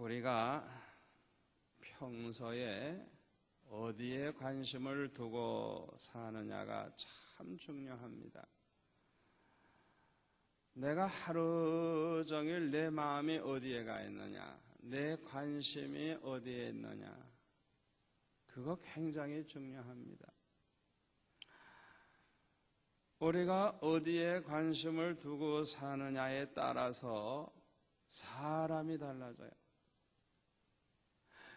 우리가 평소에 어디에 관심을 두고 사느냐가 참 중요합니다. 내가 하루 종일 내 마음이 어디에 가 있느냐, 내 관심이 어디에 있느냐, 그거 굉장히 중요합니다. 우리가 어디에 관심을 두고 사느냐에 따라서 사람이 달라져요.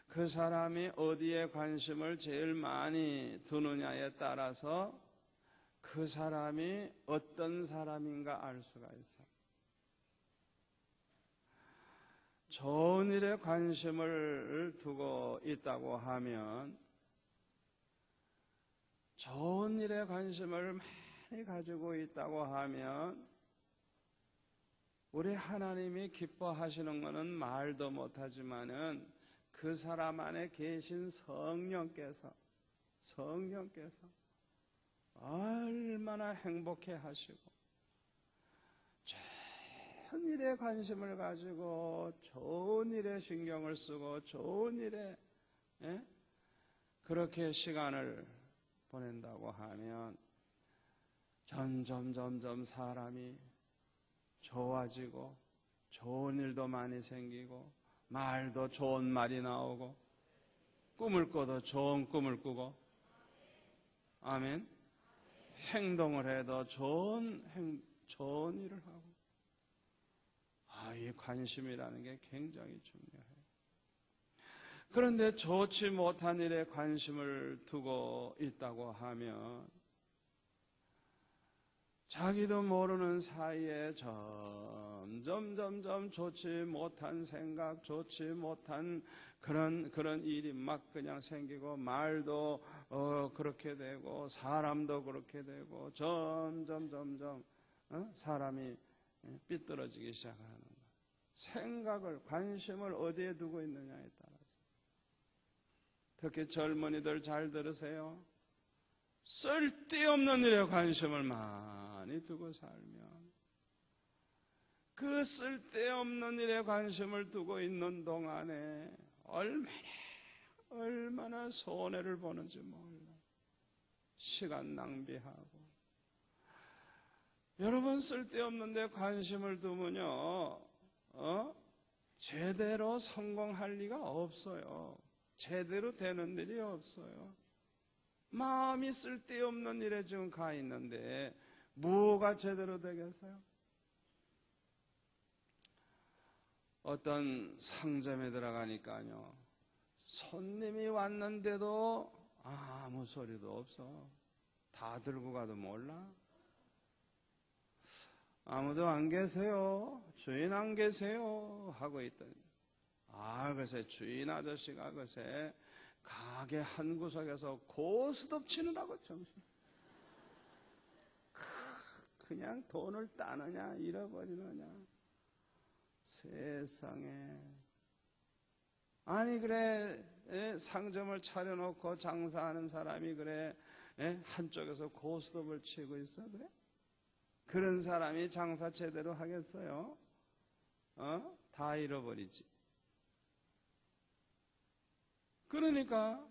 그 사람이 어디에 관심을 제일 많이 두느냐에 따라서 그 사람이 어떤 사람인가 알 수가 있어요. 좋은 일에 관심을 두고 있다고 하면, 좋은 일에 관심을 많이 가지고 있다고 하면 우리 하나님이 기뻐하시는 것은 말도 못하지만은 그 사람 안에 계신 성령께서 얼마나 행복해 하시고 좋은 일에 관심을 가지고 좋은 일에 신경을 쓰고 좋은 일에 그렇게 시간을 보낸다고 하면 점점 사람이 좋아지고 좋은 일도 많이 생기고 말도 좋은 말이 나오고 꿈을 꿔도 좋은 꿈을 꾸고, 아멘. 행동을 해도 좋은 일을 하고. 이 관심이라는 게 굉장히 중요해요. 그런데 좋지 못한 일에 관심을 두고 있다고 하면 자기도 모르는 사이에 점점 좋지 못한 생각, 좋지 못한 그런 일이 막 그냥 생기고, 말도 그렇게 되고 사람도 그렇게 되고 점점 사람이 삐뚤어지기 시작하는 거예요. 생각을, 관심을 어디에 두고 있느냐에 따라서. 특히 젊은이들 잘 들으세요. 쓸데없는 일에 관심을 많이 두고 살면 그 쓸데없는 일에 관심을 두고 있는 동안에 얼마나 손해를 보는지 몰라. 시간 낭비하고. 여러분, 쓸데없는 데 관심을 두면요, 제대로 성공할 리가 없어요. 제대로 되는 일이 없어요. 마음이 쓸데없는 일에 지금 가 있는데 뭐가 제대로 되겠어요? 어떤 상점에 들어가니까요, 손님이 왔는데도 아무 소리도 없어. 다 들고 가도 몰라. 아무도 안 계세요. 주인 안 계세요. 하고 있더니 글쎄 주인 아저씨가 글쎄 가게 한 구석에서 고스톱 치느라고 정신. 그냥 돈을 따느냐 잃어버리느냐. 세상에. 아니 그래, 상점을 차려놓고 장사하는 사람이 그래, 한쪽에서 고스톱을 치고 있어 그래? 그런 사람이 장사 제대로 하겠어요? 다 잃어버리지. 그러니까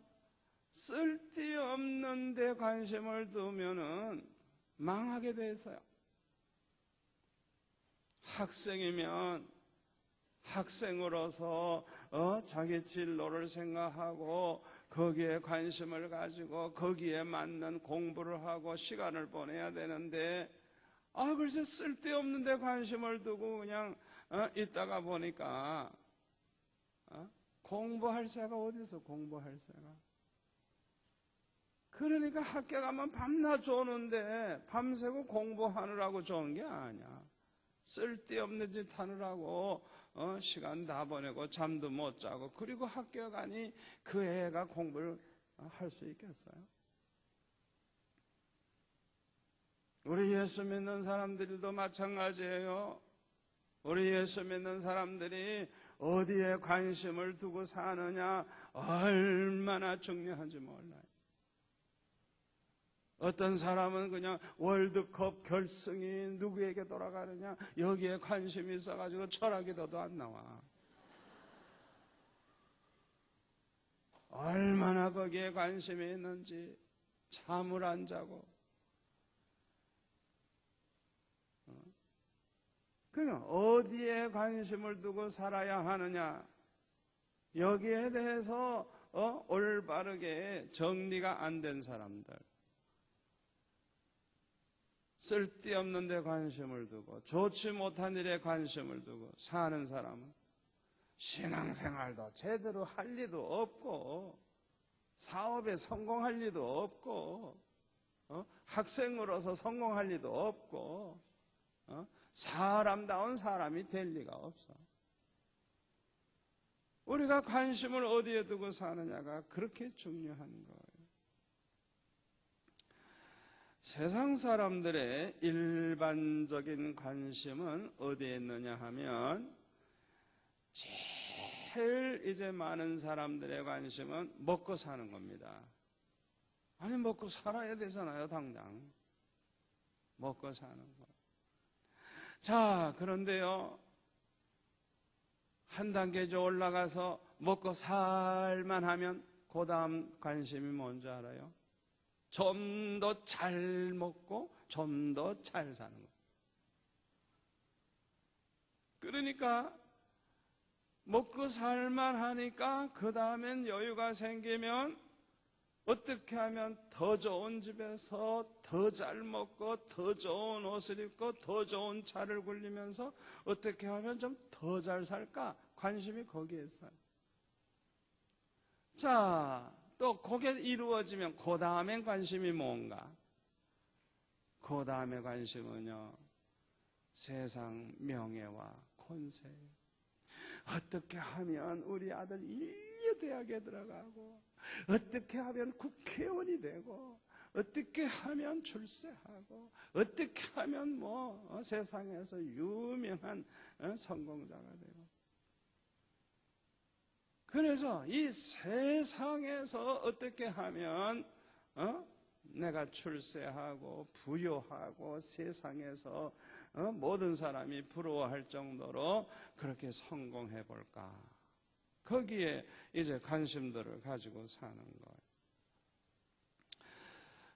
쓸데없는 데 관심을 두면은 망하게 돼 있어요. 학생이면 학생으로서 자기 진로를 생각하고 거기에 관심을 가지고 거기에 맞는 공부를 하고 시간을 보내야 되는데, 글쎄 쓸데없는 데 관심을 두고 그냥 있다가 보니까 공부할 새가 어디서 공부할 새가. 그러니까 학교 가면 밤낮 좋는데 밤새고 공부하느라고 좋은 게 아니야. 쓸데없는 짓 하느라고 시간 다 보내고 잠도 못 자고, 그리고 학교 가니 그 애가 공부를 할 수 있겠어요? 우리 예수 믿는 사람들도 마찬가지예요. 우리 예수 믿는 사람들이 어디에 관심을 두고 사느냐 얼마나 중요한지 몰라요. 어떤 사람은 그냥 월드컵 결승이 누구에게 돌아가느냐 여기에 관심이 있어가지고 철학이 더도 안 나와. 얼마나 거기에 관심이 있는지 잠을 안 자고. 그러니까 어디에 관심을 두고 살아야 하느냐, 여기에 대해서 올바르게 정리가 안 된 사람들, 쓸데없는 데 관심을 두고 좋지 못한 일에 관심을 두고 사는 사람은 신앙생활도 제대로 할 리도 없고, 사업에 성공할 리도 없고, 학생으로서 성공할 리도 없고, 사람다운 사람이 될 리가 없어. 우리가 관심을 어디에 두고 사느냐가 그렇게 중요한 거예요. 세상 사람들의 일반적인 관심은 어디에 있느냐 하면, 제일 이제 많은 사람들의 관심은 먹고 사는 겁니다. 아니, 먹고 살아야 되잖아요, 당장. 먹고 사는 거. 자, 그런데요, 한 단계 더 올라가서 먹고 살만 하면 그 다음 관심이 뭔지 알아요? 좀 더 잘 먹고 좀 더 잘 사는 거. 그러니까 먹고 살만 하니까 그 다음엔 여유가 생기면 어떻게 하면 더 좋은 집에서 더 잘 먹고 더 좋은 옷을 입고 더 좋은 차를 굴리면서 어떻게 하면 좀 더 잘 살까? 관심이 거기에 있어요. 자, 또 그게 이루어지면 그 다음엔 관심이 뭔가? 그 다음에 관심은요, 세상 명예와 권세. 어떻게 하면 우리 아들 인류대학에 들어가고, 어떻게 하면 국회의원이 되고, 어떻게 하면 출세하고, 어떻게 하면 세상에서 유명한 성공자가 되고. 그래서 이 세상에서 어떻게 하면 내가 출세하고 부유하고 세상에서 모든 사람이 부러워할 정도로 그렇게 성공해 볼까? 거기에 이제 관심들을 가지고 사는 거예요.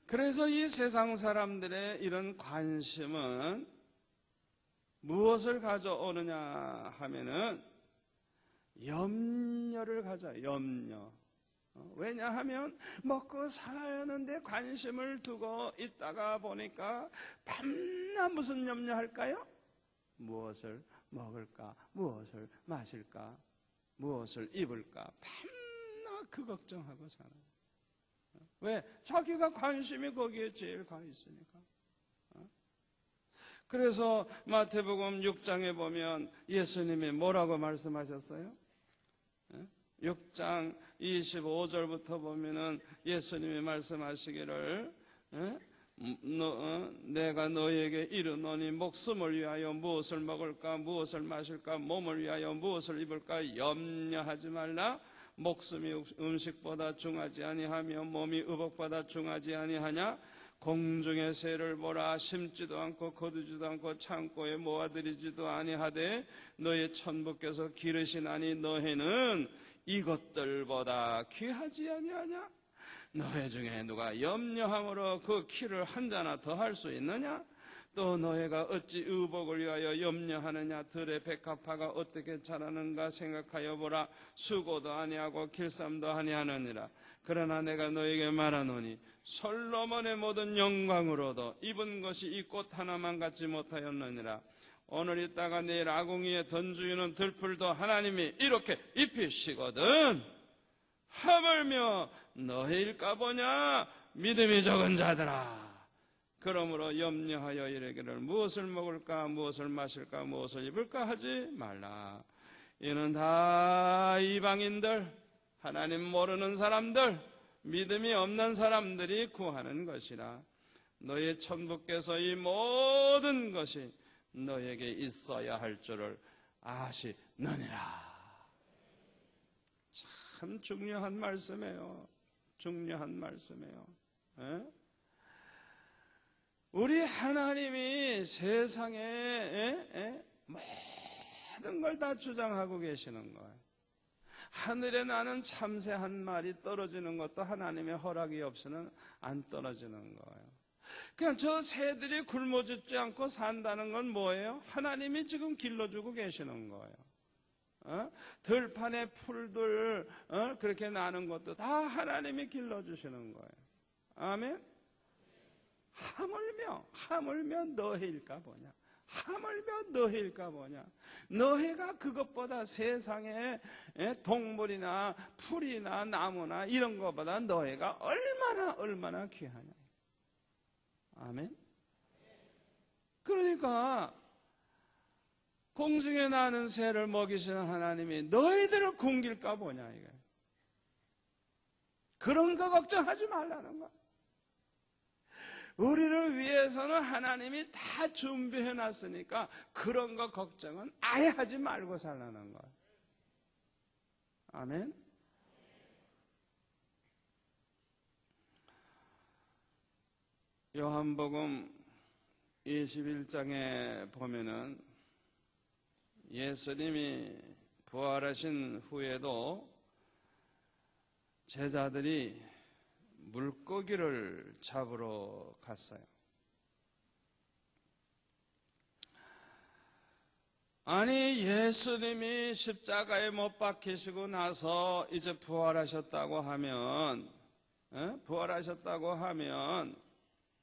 그래서 이 세상 사람들의 이런 관심은 무엇을 가져오느냐 하면은 염려를 가져요. 염려. 왜냐하면 먹고 사는데 관심을 두고 있다가 보니까 밤낮 무슨 염려할까요? 무엇을 먹을까? 무엇을 마실까? 무엇을 입을까? 밤낮 그 걱정하고 사는 거예요. 왜? 자기가 관심이 거기에 제일 가 있으니까. 그래서 마태복음 6장에 보면 예수님이 뭐라고 말씀하셨어요? 6장 25절부터 보면은 예수님이 말씀하시기를, 내가 너에게 이르노니 목숨을 위하여 무엇을 먹을까, 무엇을 마실까, 몸을 위하여 무엇을 입을까 염려하지 말라. 목숨이 음식보다 중하지 아니하며 몸이 의복보다 중하지 아니하냐. 공중의 새를 보라. 심지도 않고 거두지도 않고 창고에 모아들이지도 아니하되 너의 천부께서 기르시나니 너희는 이것들보다 귀하지 아니하냐? 너희 중에 누가 염려함으로 그 키를 한 자나 더 할 수 있느냐? 또 너희가 어찌 의복을 위하여 염려하느냐? 들의 백합화가 어떻게 자라는가 생각하여 보라. 수고도 아니하고 길쌈도 아니하느니라. 그러나 내가 너에게 말하노니 솔로몬의 모든 영광으로도 입은 것이 이 꽃 하나만 갖지 못하였느니라. 오늘 있다가 내일 아궁이에 던지는 들풀도 하나님이 이렇게 입히시거든. 하물며 너희일까 보냐? 믿음이 적은 자들아. 그러므로 염려하여 이르기를 무엇을 먹을까, 무엇을 마실까, 무엇을 입을까 하지 말라. 이는 다 이방인들, 하나님 모르는 사람들, 믿음이 없는 사람들이 구하는 것이라. 너의 천부께서 이 모든 것이 너에게 있어야 할 줄을 아시느니라. 참 중요한 말씀이에요. 중요한 말씀이에요. 우리 하나님이 세상에 모든 걸 다 주장하고 계시는 거예요. 하늘에 나는 참새 한 마리 떨어지는 것도 하나님의 허락이 없이는 안 떨어지는 거예요. 그냥 저 새들이 굶어 죽지 않고 산다는 건 뭐예요? 하나님이 지금 길러주고 계시는 거예요. 들판에 풀들 그렇게 나는 것도 다 하나님이 길러주시는 거예요. 아멘. 하물며 너희일까 보냐. 하물며 너희일까 보냐. 너희가 그것보다 세상에 동물이나 풀이나 나무나 이런 것보다 너희가 얼마나 귀하냐. 아멘. 그러니까 공중에 나는 새를 먹이시는 하나님이 너희들을 굶길까 보냐 이게. 그런 거 걱정하지 말라는 거야. 우리를 위해서는 하나님이 다 준비해 놨으니까 그런 거 걱정은 아예 하지 말고 살라는 거야. 아멘. 요한복음 21장에 보면은 예수님이 부활하신 후에도 제자들이 물고기를 잡으러 갔어요. 아니, 예수님이 십자가에 못 박히시고 나서 이제 부활하셨다고 하면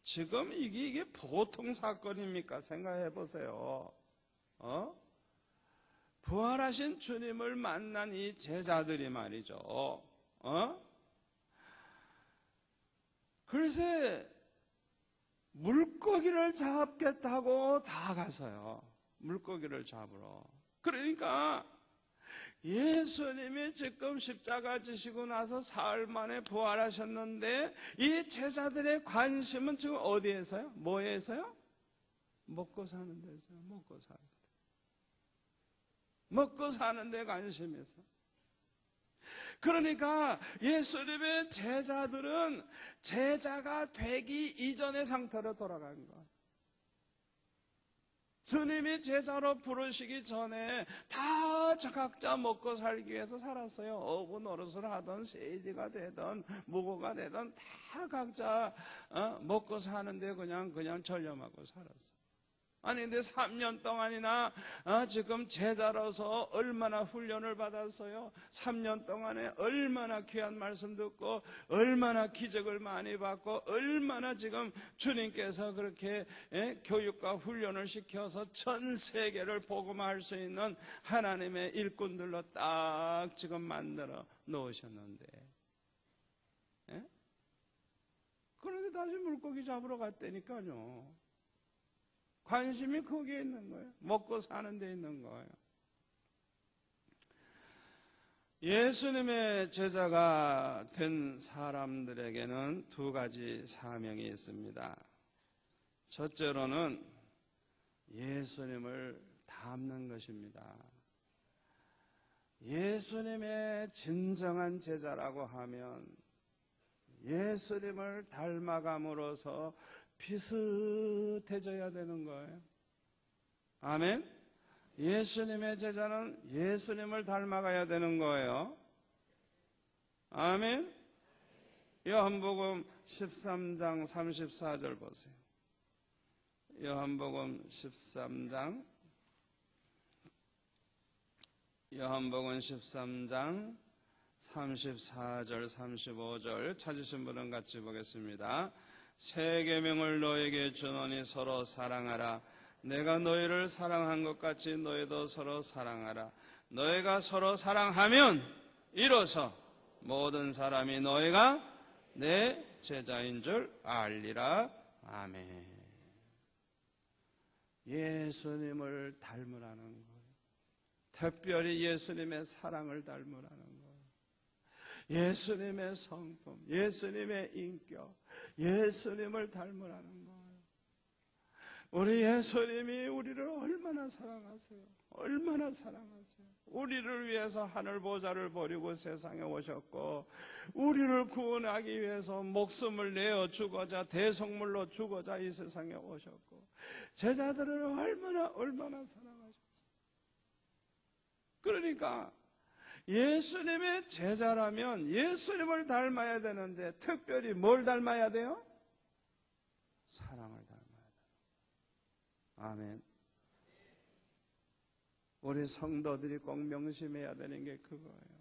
지금 이게 보통 사건입니까? 생각해 보세요. 부활하신 주님을 만난 이 제자들이 말이죠. 글쎄 물고기를 잡겠다고 다 가서요. 물고기를 잡으러. 그러니까 예수님이 지금 십자가 지시고 나서 사흘 만에 부활하셨는데 이 제자들의 관심은 지금 어디에서요? 뭐에서요? 먹고 사는 데서요. 먹고 사는 데 관심에서. 그러니까 예수님의 제자들은 제자가 되기 이전의 상태로 돌아간 거예요. 주님이 제자로 부르시기 전에 다 각자 먹고 살기 위해서 살았어요. 어부 노릇을 하던 세리가 되던 무고가 되던 다 각자 먹고 사는데 그냥 전념하고 살았어요. 아니 근데 3년 동안이나 지금 제자로서 얼마나 훈련을 받았어요. 3년 동안에 얼마나 귀한 말씀 듣고 얼마나 기적을 많이 받고 얼마나 지금 주님께서 그렇게 교육과 훈련을 시켜서 전 세계를 복음화할 수 있는 하나님의 일꾼들로 딱 지금 만들어 놓으셨는데, 그런데 다시 물고기 잡으러 갔다니까요. 관심이 거기에 있는 거예요. 먹고 사는 데 있는 거예요. 예수님의 제자가 된 사람들에게는 두 가지 사명이 있습니다. 첫째로는 예수님을 닮는 것입니다. 예수님의 진정한 제자라고 하면 예수님을 닮아감으로써 비슷해져야 되는 거예요. 아멘. 예수님의 제자는 예수님을 닮아가야 되는 거예요. 아멘. 요한복음 13장 34절 보세요. 요한복음 13장 34절 35절 찾으신 분은 같이 보겠습니다. 새 계명을 너에게 주노니 서로 사랑하라. 내가 너희를 사랑한 것 같이 너희도 서로 사랑하라. 너희가 서로 사랑하면 이로써 모든 사람이 너희가 내 제자인 줄 알리라. 아멘. 예수님을 닮으라는 거예요. 특별히 예수님의 사랑을 닮으라는 거예요. 예수님의 성품, 예수님의 인격, 예수님을 닮으라는 거예요. 우리 예수님이 우리를 얼마나 사랑하세요. 얼마나 사랑하세요. 우리를 위해서 하늘 보좌를 버리고 세상에 오셨고 우리를 구원하기 위해서 목숨을 내어 주고자 대속물로 주고자 이 세상에 오셨고 제자들을 얼마나 사랑하셨어요. 그러니까 예수님의 제자라면 예수님을 닮아야 되는데 특별히 뭘 닮아야 돼요? 사랑을 닮아야 돼요. 아멘. 우리 성도들이 꼭 명심해야 되는 게 그거예요.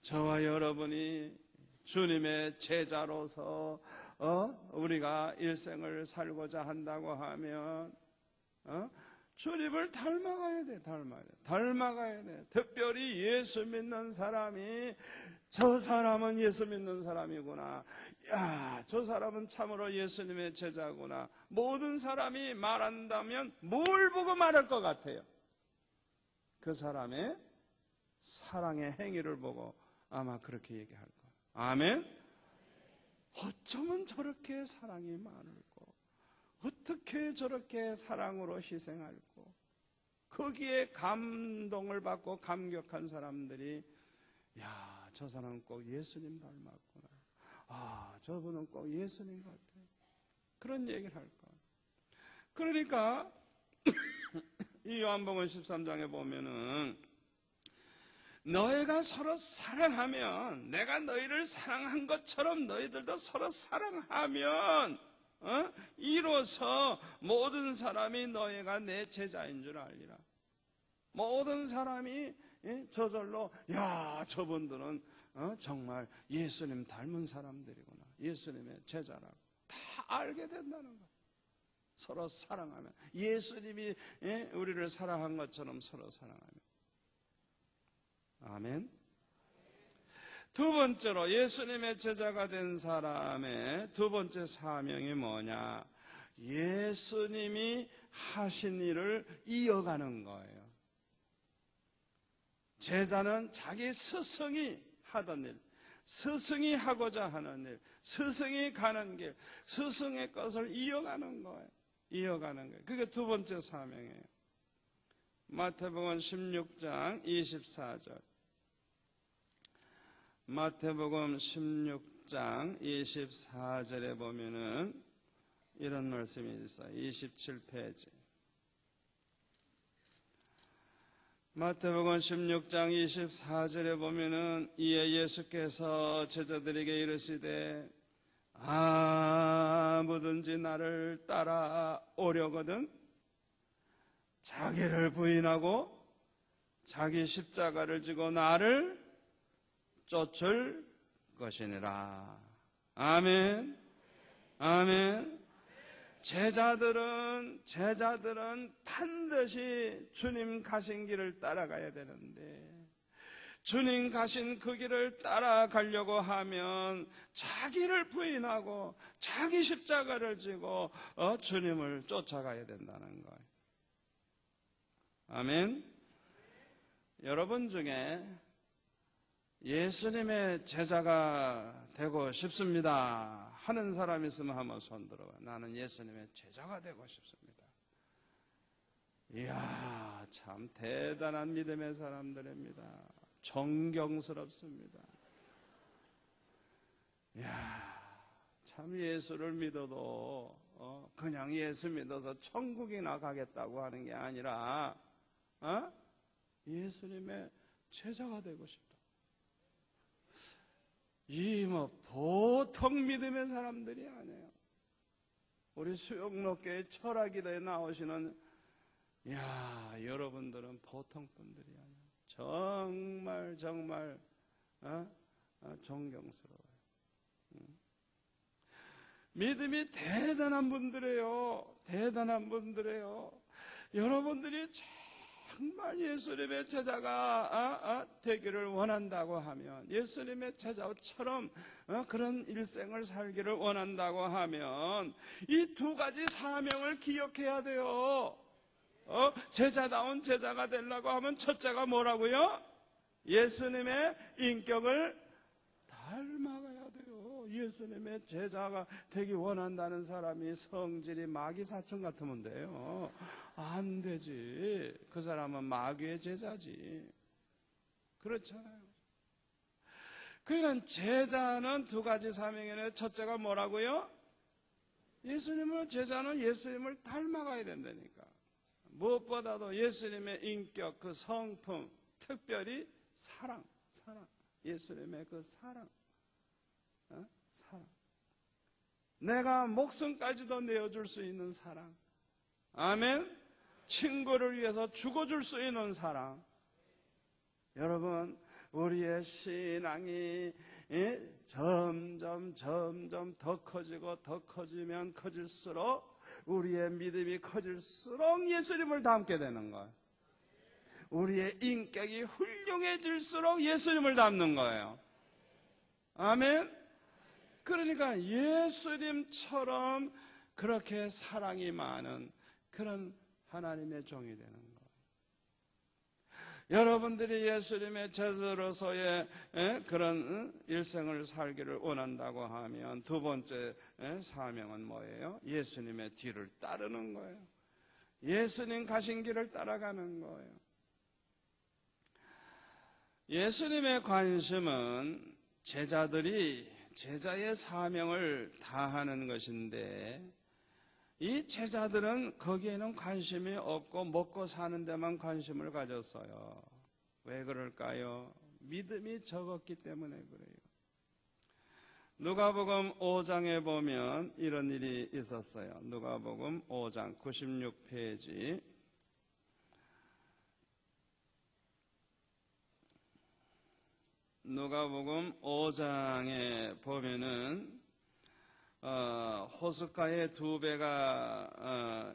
저와 여러분이 주님의 제자로서 우리가 일생을 살고자 한다고 하면 주님을 닮아가야 돼. 닮아가야 돼. 특별히 예수 믿는 사람이 저 사람은 예수 믿는 사람이구나. 야, 저 사람은 참으로 예수님의 제자구나. 모든 사람이 말한다면 뭘 보고 말할 것 같아요? 그 사람의 사랑의 행위를 보고 아마 그렇게 얘기할 거예요. 아멘? 어쩌면 저렇게 사랑이 많을고, 어떻게 저렇게 사랑으로 희생할고, 거기에 감동을 받고 감격한 사람들이 야, 저 사람은 꼭 예수님 닮았구나. 아, 저분은 꼭 예수님 같아. 그런 얘기를 할 거예요. 그러니까 이 요한복음 13장에 보면은 너희가 서로 사랑하면 내가 너희를 사랑한 것처럼 너희들도 서로 사랑하면 이로써 모든 사람이 너희가 내 제자인 줄 알리라. 모든 사람이 저절로 야, 저분들은 정말 예수님 닮은 사람들이구나. 예수님의 제자라고 다 알게 된다는 거예요. 서로 사랑하면 예수님이 우리를 사랑한 것처럼 서로 사랑하면. 아멘. 두 번째로 예수님의 제자가 된 사람의 두 번째 사명이 뭐냐? 예수님이 하신 일을 이어가는 거예요. 제자는 자기 스승이 하던 일, 스승이 하고자 하는 일, 스승이 가는 길, 스승의 것을 이어가는 거예요. 이어가는 거예요. 그게 두 번째 사명이에요. 마태복음 16장 24절. 마태복음 16장 24절에 보면은 이런 말씀이 있어요. 27페이지. 마태복음 16장 24절에 보면은 이에 예수께서 제자들에게 이르시되 아무든지 나를 따라오려거든 자기를 부인하고 자기 십자가를 지고 나를 쫓을 것이니라. 아멘. 아멘. 제자들은 반드시 주님 가신 길을 따라가야 되는데 주님 가신 그 길을 따라가려고 하면 자기를 부인하고 자기 십자가를 지고 주님을 쫓아가야 된다는 거예요. 아멘. 여러분 중에 예수님의 제자가 되고 싶습니다 하는 사람 있으면 한번 손 들어봐. 나는 예수님의 제자가 되고 싶습니다. 이야, 참 대단한 믿음의 사람들입니다. 존경스럽습니다. 이야, 참 예수를 믿어도 그냥 예수 믿어서 천국이나 가겠다고 하는 게 아니라 예수님의 제자가 되고 싶다. 이 보통 믿음의 사람들이 아니에요. 우리 수영로교회 철학기도에 나오시는 여러분들은 보통 분들이 아니에요. 정말 존경스러워요. 믿음이 대단한 분들이에요. 대단한 분들이에요. 여러분들이 정말 예수님의 제자가 되기를 원한다고 하면, 예수님의 제자처럼 그런 일생을 살기를 원한다고 하면 이 두 가지 사명을 기억해야 돼요. 제자다운 제자가 되려고 하면 첫째가 뭐라고요? 예수님의 인격을 닮아가야 돼요. 예수님의 제자가 되기 원한다는 사람이 성질이 마귀사춘 같으면 돼요. 안 되지. 그 사람은 마귀의 제자지. 그렇잖아요. 그러니까 제자는 두 가지 사명이네. 첫째가 뭐라고요? 제자는 예수님을 닮아가야 된다니까. 무엇보다도 예수님의 인격, 그 성품, 특별히 사랑. 예수님의 그 사랑. 사랑. 내가 목숨까지도 내어줄 수 있는 사랑. 아멘. 친구를 위해서 죽어줄 수 있는 사랑. 여러분, 우리의 신앙이 점점 더 커지고 더 커지면 커질수록, 우리의 믿음이 커질수록 예수님을 닮게 되는 거예요. 우리의 인격이 훌륭해질수록 예수님을 닮는 거예요. 아멘. 그러니까 예수님처럼 그렇게 사랑이 많은 그런 하나님의 종이 되는 거예요. 여러분들이 예수님의 제자로서의 그런 일생을 살기를 원한다고 하면 두 번째 사명은 뭐예요? 예수님의 뒤를 따르는 거예요. 예수님 가신 길을 따라가는 거예요. 예수님의 관심은 제자들이 제자의 사명을 다하는 것인데, 이 제자들은 거기에는 관심이 없고 먹고 사는 데만 관심을 가졌어요. 왜 그럴까요? 믿음이 적었기 때문에 그래요. 누가복음 5장에 보면 이런 일이 있었어요. 누가복음 5장 96페이지. 누가복음 5장에 보면은 호숫가에 두 배가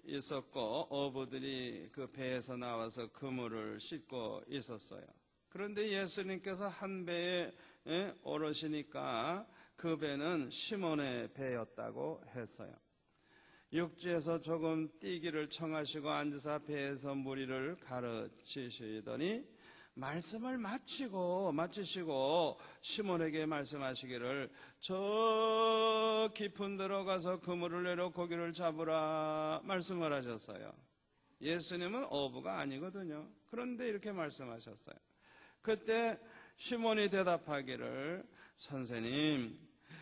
있었고 어부들이 그 배에서 나와서 그물을 씻고 있었어요. 그런데 예수님께서 한 배에 오르시니까 그 배는 시몬의 배였다고 했어요. 육지에서 조금 뛰기를 청하시고 앉으사 배에서 무리를 가르치시더니 말씀을 마치시고 시몬에게 말씀하시기를, 저 깊은 데로 가서 그물을 내려 고기를 잡으라 말씀을 하셨어요. 예수님은 어부가 아니거든요. 그런데 이렇게 말씀하셨어요. 그때 시몬이 대답하기를, 선생님,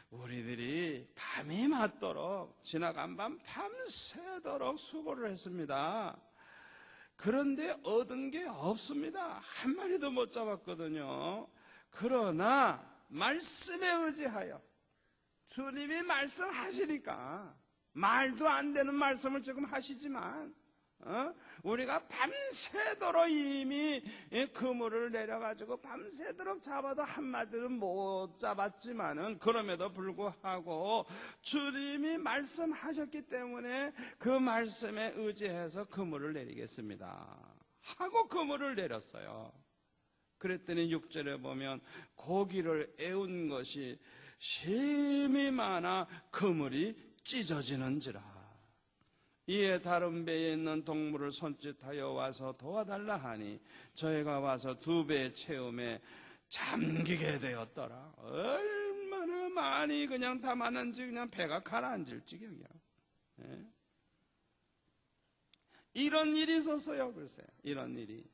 우리들이 밤이 맞도록 지나간 밤 밤새도록 수고를 했습니다. 그런데 얻은 게 없습니다. 한 마리도 못 잡았거든요. 그러나 말씀에 의지하여, 주님이 말씀하시니까, 말도 안 되는 말씀을 지금 하시지만 우리가 밤새도록 이미 그물을 내려가지고 밤새도록 잡아도 한 마리는 못 잡았지만은, 그럼에도 불구하고 주님이 말씀하셨기 때문에 그 말씀에 의지해서 그물을 내리겠습니다 하고 그물을 내렸어요. 그랬더니 6절에 보면 고기를 애운 것이 심히 많아 그물이 찢어지는지라. 이에 다른 배에 있는 동물을 손짓하여 와서 도와달라 하니 저희가 와서 두 배의 채움에 잠기게 되었더라. 얼마나 많이 그냥 담았는지 그냥 배가 가라앉을 지경이야. 이런 일이 있었어요. 글쎄요, 이런 일이.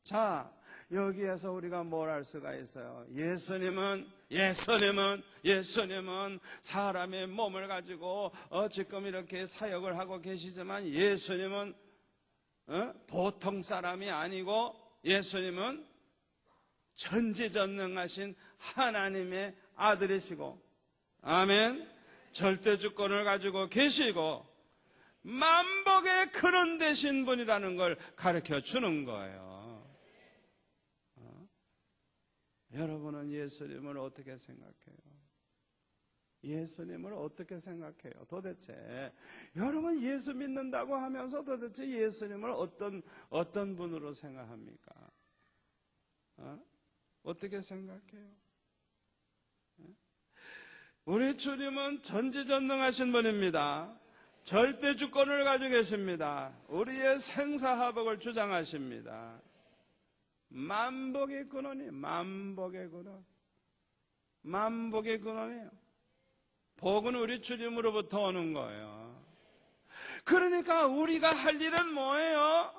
자, 여기에서 우리가 뭘 알 수가 있어요? 예수님은 사람의 몸을 가지고 지금 이렇게 사역을 하고 계시지만, 예수님은 보통 사람이 아니고 예수님은 전지전능하신 하나님의 아들이시고, 아멘, 절대주권을 가지고 계시고 만복의 근원 되신 분이라는 걸 가르쳐 주는 거예요. 여러분은 예수님을 어떻게 생각해요? 예수님을 어떻게 생각해요? 도대체 여러분 예수 믿는다고 하면서 도대체 예수님을 어떤 분으로 생각합니까? 어떻게 생각해요? 우리 주님은 전지전능하신 분입니다. 절대 주권을 가지고 계십니다. 우리의 생사화복을 주장하십니다. 만복의 근원이에요. 만복의 근원이에요. 복은 우리 주님으로부터 오는 거예요. 그러니까 우리가 할 일은 뭐예요?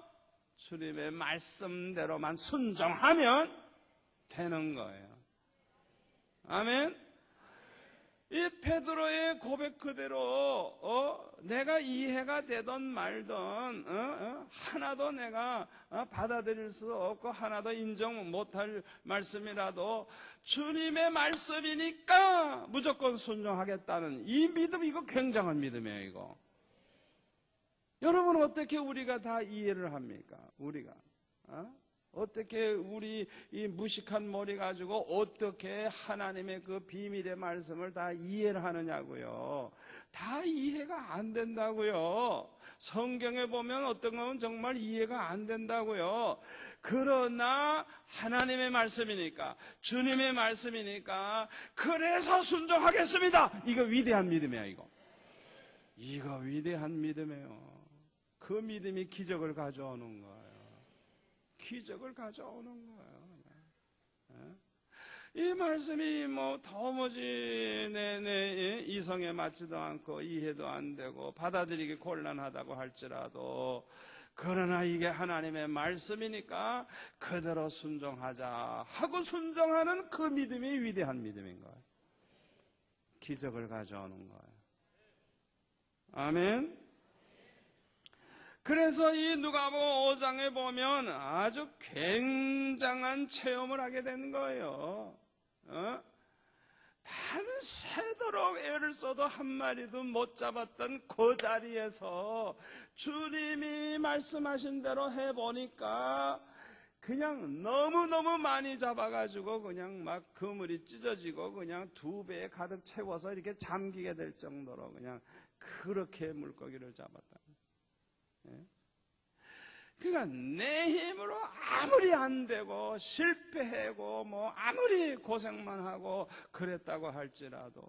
주님의 말씀대로만 순종하면 되는 거예요. 아멘. 이 베드로의 고백 그대로 내가 이해가 되던 말던 하나도 내가 받아들일 수 없고 하나도 인정 못할 말씀이라도 주님의 말씀이니까 무조건 순종하겠다는 이 믿음, 이거 굉장한 믿음이에요. 이거 여러분, 어떻게 우리가 다 이해를 합니까? 우리가 어떻게 우리 이 무식한 머리 가지고 어떻게 하나님의 그 비밀의 말씀을 다 이해를 하느냐고요. 다 이해가 안 된다고요. 성경에 보면 어떤 건 정말 이해가 안 된다고요. 그러나 하나님의 말씀이니까, 주님의 말씀이니까 그래서 순종하겠습니다. 이거 위대한 믿음이야. 이거 위대한 믿음이에요. 그 믿음이 기적을 가져오는 거예요. 기적을 가져오는 거예요. 이 말씀이 도무지 내 이성에 맞지도 않고 이해도 안 되고 받아들이기 곤란하다고 할지라도, 그러나 이게 하나님의 말씀이니까 그대로 순종하자 하고 순종하는 그 믿음이 위대한 믿음인 거예요. 기적을 가져오는 거예요. 아멘. 그래서 이 누가복음 5장에 보면 아주 굉장한 체험을 하게 되는 거예요. 밤새도록 애를 써도 한 마리도 못 잡았던 그 자리에서 주님이 말씀하신 대로 해보니까 그냥 너무너무 많이 잡아가지고 그냥 막 그물이 찢어지고 그냥 2배에 가득 채워서 이렇게 잠기게 될 정도로 그냥 그렇게 물고기를 잡았다. 그러니까 내 힘으로 아무리 안 되고 실패하고 아무리 고생만 하고 그랬다고 할지라도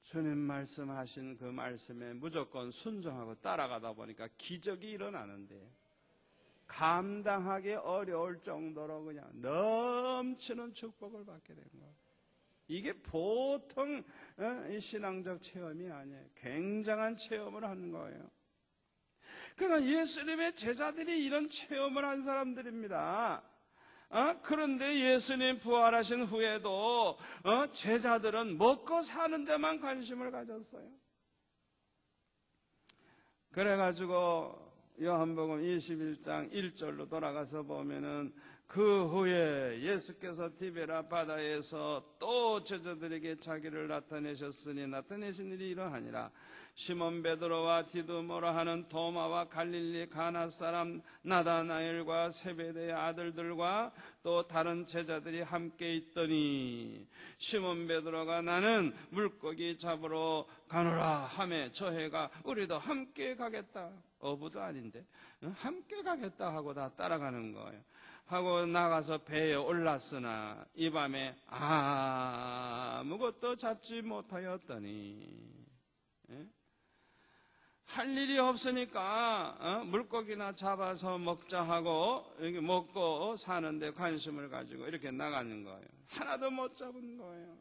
주님 말씀하신 그 말씀에 무조건 순종하고 따라가다 보니까 기적이 일어나는데, 감당하기 어려울 정도로 그냥 넘치는 축복을 받게 된 거예요. 이게 보통 신앙적 체험이 아니에요. 굉장한 체험을 하는 거예요. 그러니까 예수님의 제자들이 이런 체험을 한 사람들입니다. 그런데 예수님 부활하신 후에도 제자들은 먹고 사는 데만 관심을 가졌어요. 그래가지고 요한복음 21장 1절로 돌아가서 보면은, 그 후에 예수께서 디베라 바다에서 또 제자들에게 자기를 나타내셨으니 나타내신 일이 이러하니라. 시몬 베드로와 디두모라 하는 도마와 갈릴리 가나 사람 나다나엘과 세베대의 아들들과 또 다른 제자들이 함께 있더니, 시몬 베드로가 나는 물고기 잡으러 가노라 하매 저 해가 우리도 함께 가겠다, 어부도 아닌데 함께 가겠다 하고 다 따라가는 거예요. 하고 나가서 배에 올랐으나 이 밤에 아무것도 잡지 못하였더니, 할 일이 없으니까 물고기나 잡아서 먹자 하고 이렇게 먹고 사는데 관심을 가지고 이렇게 나가는 거예요. 하나도 못 잡은 거예요.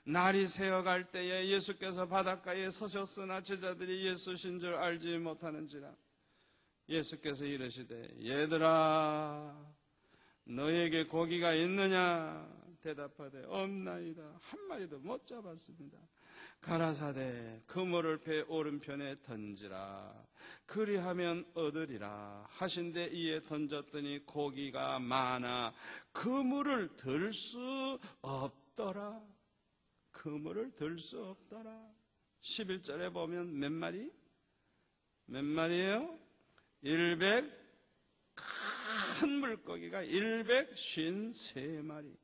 날이 새어갈 때에 예수께서 바닷가에 서셨으나 제자들이 예수신 줄 알지 못하는지라. 예수께서 이르시되 얘들아 너에게 고기가 있느냐 대답하되 없나이다. 한 마리도 못 잡았습니다. 가라사대 그물을 배 오른편에 던지라 그리하면 얻으리라 하신대 이에 던졌더니 고기가 많아 그물을 들 수 없더라. 그물을 들 수 없더라. 11절에 보면 몇 마리? 몇 마리예요? 큰 물고기가 153마리.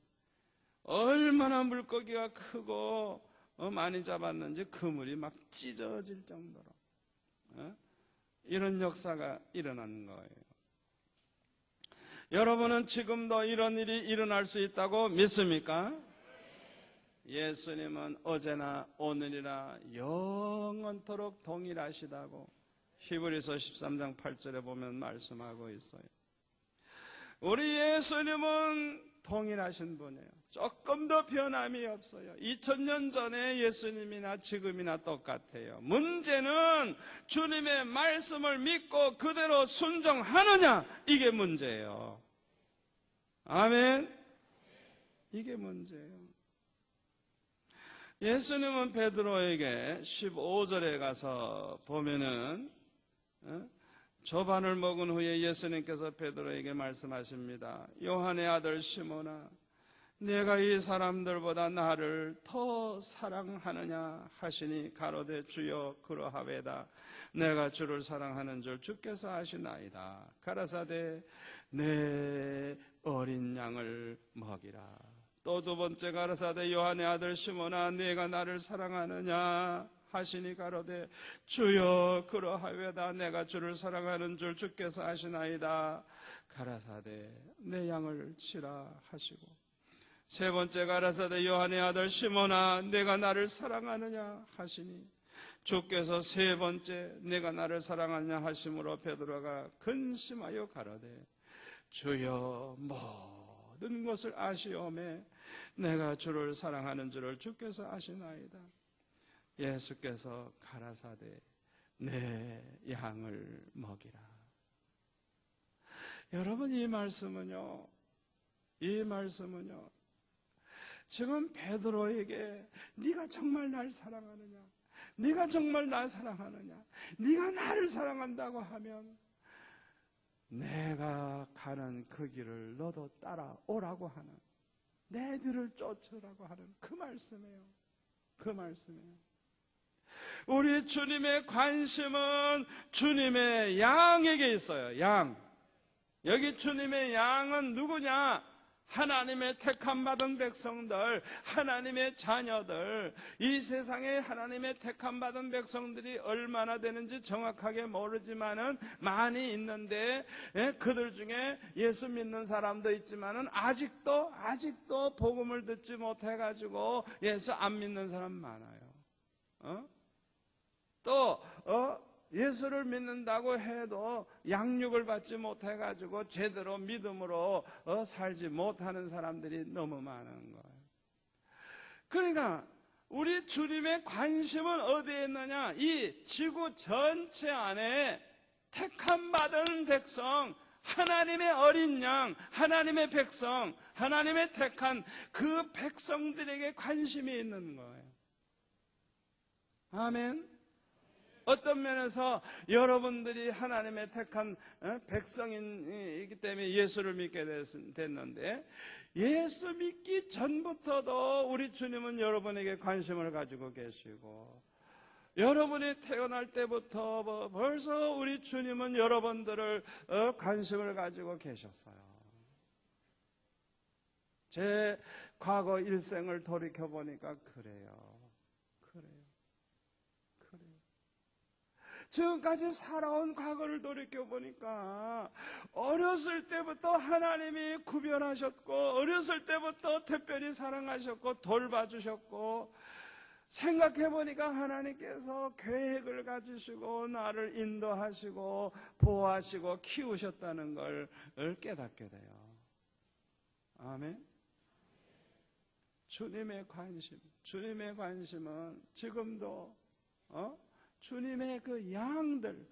얼마나 물고기가 크고 많이 잡았는지 그물이 막 찢어질 정도로 이런 역사가 일어나는 거예요. 여러분은 지금도 이런 일이 일어날 수 있다고 믿습니까? 예수님은 어제나 오늘이나 영원토록 동일하시다고 히브리서 13장 8절에 보면 말씀하고 있어요. 우리 예수님은 동일하신 분이에요. 조금 더 변함이 없어요. 2000년 전에 예수님이나 지금이나 똑같아요. 문제는 주님의 말씀을 믿고 그대로 순종하느냐, 이게 문제예요. 아멘. 이게 문제예요. 예수님은 베드로에게 15절에 가서 보면은 조반을 먹은 후에 예수님께서 베드로에게 말씀하십니다. 요한의 아들 시몬아, 내가 이 사람들보다 나를 더 사랑하느냐 하시니 가로되 주여 그러하외다. 내가 주를 사랑하는 줄 주께서 아시나이다. 가라사대 내 어린 양을 먹이라. 또 두 번째 가라사대 요한의 아들 시몬아, 내가 나를 사랑하느냐 하시니 가로되 주여 그러하외다. 내가 주를 사랑하는 줄 주께서 아시나이다. 가라사대 내 양을 치라 하시고, 세 번째 가라사대 요한의 아들 시몬아, 내가 나를 사랑하느냐 하시니 주께서 세 번째 내가 나를 사랑하느냐 하심으로 베드로가 근심하여 가로되 주여 모든 것을 아시오매 내가 주를 사랑하는 줄을 주께서 아시나이다. 예수께서 가라사대 내 양을 먹이라. 여러분, 이 말씀은요 지금 베드로에게 네가 정말 날 사랑하느냐, 네가 정말 날 사랑하느냐, 네가 나를 사랑한다고 하면 내가 가는 그 길을 너도 따라오라고 하는, 내 뒤를 쫓으라고 하는 그 말씀이에요. 그 말씀이에요. 우리 주님의 관심은 주님의 양에게 있어요. 양. 여기 주님의 양은 누구냐? 하나님의 택함받은 백성들, 하나님의 자녀들. 이 세상에 하나님의 택함받은 백성들이 얼마나 되는지 정확하게 모르지만은 많이 있는데, 그들 중에 예수 믿는 사람도 있지만은 아직도 복음을 듣지 못해가지고 예수 안 믿는 사람 많아요. 예수를 믿는다고 해도 양육을 받지 못해가지고 제대로 믿음으로 살지 못하는 사람들이 너무 많은 거예요. 그러니까 우리 주님의 관심은 어디에 있느냐? 이 지구 전체 안에 택함받은 백성, 하나님의 어린 양, 하나님의 백성, 하나님의 택한 그 백성들에게 관심이 있는 거예요. 아멘. 어떤 면에서 여러분들이 하나님의 택한 백성이기 때문에 예수를 믿게 됐는데, 예수 믿기 전부터도 우리 주님은 여러분에게 관심을 가지고 계시고, 여러분이 태어날 때부터 벌써 우리 주님은 여러분들을 관심을 가지고 계셨어요. 제 과거 일생을 돌이켜보니까 그래요. 지금까지 살아온 과거를 돌이켜보니까 어렸을 때부터 하나님이 구별하셨고, 어렸을 때부터 특별히 사랑하셨고 돌봐주셨고, 생각해보니까 하나님께서 계획을 가지시고 나를 인도하시고 보호하시고 키우셨다는 걸 깨닫게 돼요. 아멘. 주님의 관심은 지금도 주님의 그 양들,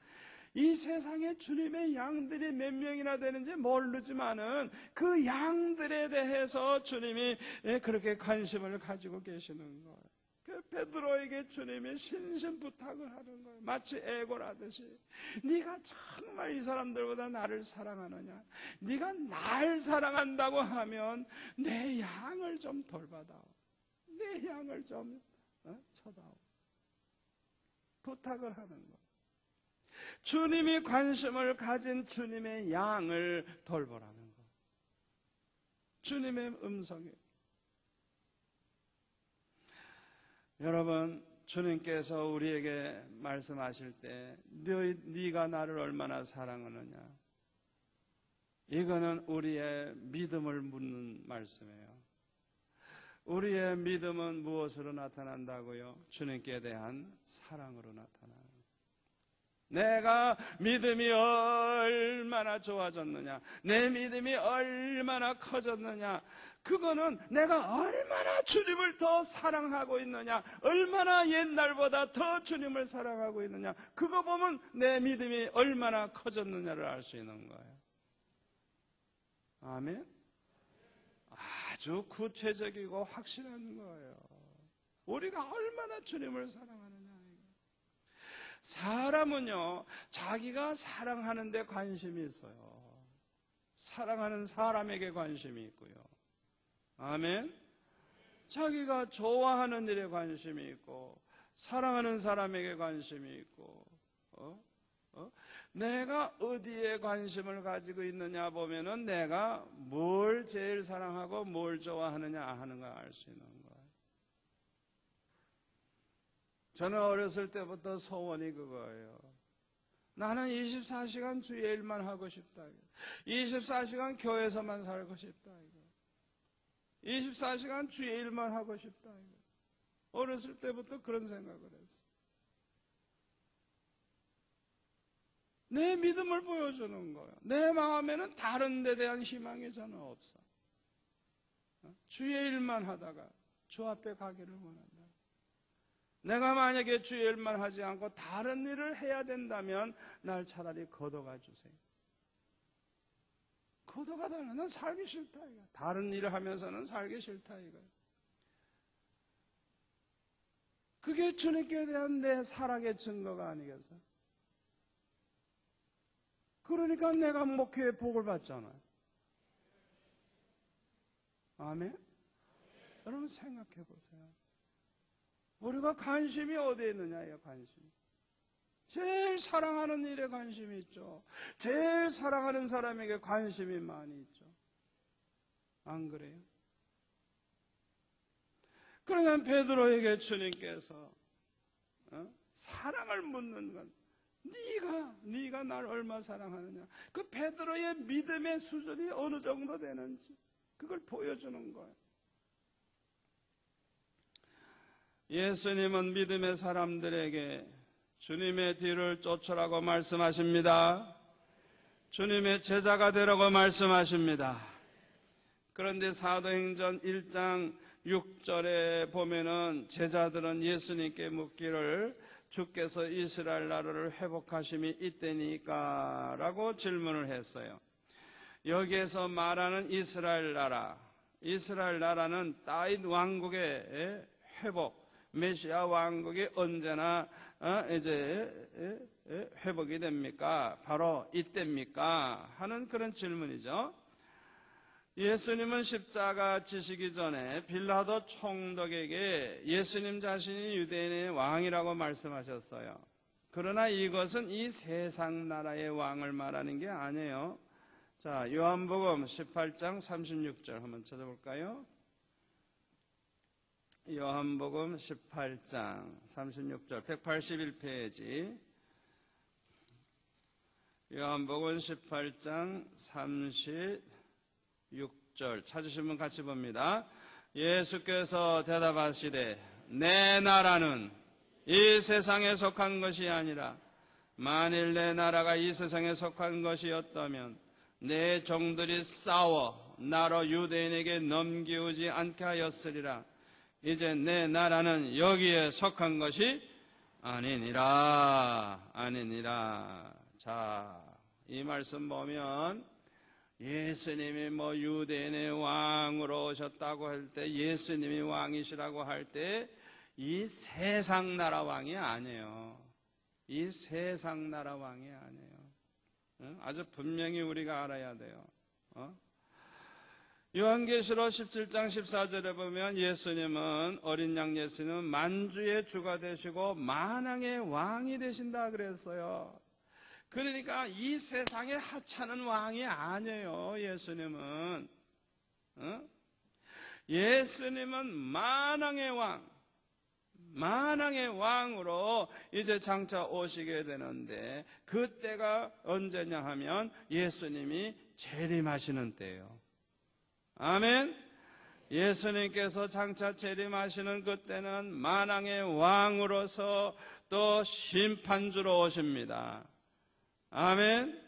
이 세상에 주님의 양들이 몇 명이나 되는지 모르지만은 그 양들에 대해서 주님이 그렇게 관심을 가지고 계시는 거예요. 그 베드로에게 주님이 신신부탁을 하는 거예요. 마치 애걸하듯이. 네가 정말 이 사람들보다 나를 사랑하느냐? 네가 날 사랑한다고 하면 내 양을 좀 돌봐다오. 내 양을 좀 쳐다오. 부탁을 하는 것. 주님이 관심을 가진 주님의 양을 돌보라는 것. 주님의 음성이에요. 여러분, 주님께서 우리에게 말씀하실 때 네가 나를 얼마나 사랑하느냐, 이거는 우리의 믿음을 묻는 말씀이에요. 우리의 믿음은 무엇으로 나타난다고요? 주님께 대한 사랑으로 나타나요. 내가 믿음이 얼마나 좋아졌느냐, 내 믿음이 얼마나 커졌느냐, 그거는 내가 얼마나 주님을 더 사랑하고 있느냐, 얼마나 옛날보다 더 주님을 사랑하고 있느냐, 그거 보면 내 믿음이 얼마나 커졌느냐를 알 수 있는 거예요. 아멘. 아주 구체적이고 확실한 거예요. 우리가 얼마나 주님을 사랑하느냐. 사람은요, 자기가 사랑하는 데 관심이 있어요. 사랑하는 사람에게 관심이 있고요. 아멘. 자기가 좋아하는 일에 관심이 있고, 사랑하는 사람에게 관심이 있고, 내가 어디에 관심을 가지고 있느냐 보면은 내가 뭘 제일 사랑하고 뭘 좋아하느냐 하는 걸 알 수 있는 거예요. 저는 어렸을 때부터 소원이 그거예요. 나는 24시간 주의 일만 하고 싶다. 24시간 교회에서만 살고 싶다. 24시간 주의 일만 하고 싶다. 어렸을 때부터 그런 생각을 했어요. 내 믿음을 보여주는 거예요. 내 마음에는 다른 데 대한 희망이 저는 없어. 주의 일만 하다가 주 앞에 가기를 원한다. 내가 만약에 주의 일만 하지 않고 다른 일을 해야 된다면 날 차라리 걷어가 주세요. 걷어가다는 난 살기 싫다 이거. 다른 일을 하면서는 살기 싫다 이거. 그게 주님께 대한 내 사랑의 증거가 아니겠어요? 그러니까 내가 목회에 복을 받잖아요. 아멘? 여러분 생각해 보세요. 우리가 관심이 어디에 있느냐예요, 관심. 제일 사랑하는 일에 관심이 있죠. 제일 사랑하는 사람에게 관심이 많이 있죠. 안 그래요? 그러면 베드로에게 주님께서 사랑을 묻는 건 네가 날 얼마 사랑하느냐. 그 베드로의 믿음의 수준이 어느 정도 되는지 그걸 보여주는 거예요. 예수님은 믿음의 사람들에게 주님의 뒤를 쫓으라고 말씀하십니다. 주님의 제자가 되라고 말씀하십니다. 그런데 사도행전 1장 6절에 보면은 제자들은 예수님께 묻기를 주께서 이스라엘 나라를 회복하심이 이때니까 라고 질문을 했어요. 여기에서 말하는 이스라엘 나라는 다윗 왕국의 회복, 메시아 왕국이 언제나 이제 회복이 됩니까? 바로 이때입니까? 하는 그런 질문이죠. 예수님은 십자가 지시기 전에 빌라도 총독에게 예수님 자신이 유대인의 왕이라고 말씀하셨어요. 그러나 이것은 이 세상 나라의 왕을 말하는 게 아니에요. 자, 요한복음 18장 36절 한번 찾아볼까요? 요한복음 18장 36절 181페이지 요한복음 18장 36절 찾으신 분 같이 봅니다. 예수께서 대답하시되 내 나라는 이 세상에 속한 것이 아니라 만일 내 나라가 이 세상에 속한 것이었다면 내 종들이 싸워 나로 유대인에게 넘기우지 않게 하였으리라. 이제 내 나라는 여기에 속한 것이 아니니라. 자, 이 말씀 보면 예수님이 유대인의 왕으로 오셨다고 할 때, 예수님이 왕이시라고 할 때 이 세상 나라 왕이 아니에요. 이 세상 나라 왕이 아니에요. 아주 분명히 우리가 알아야 돼요. 요한계시록 17장 14절에 보면 예수님은 어린 양 예수님은 만주의 주가 되시고 만왕의 왕이 되신다 그랬어요. 그러니까 이 세상에 하찮은 왕이 아니에요. 예수님은 예수님은 만왕의 왕으로 이제 장차 오시게 되는데 그때가 언제냐 하면 예수님이 재림하시는 때예요. 아멘. 예수님께서 장차 재림하시는 그때는 만왕의 왕으로서 또 심판주로 오십니다. 아멘.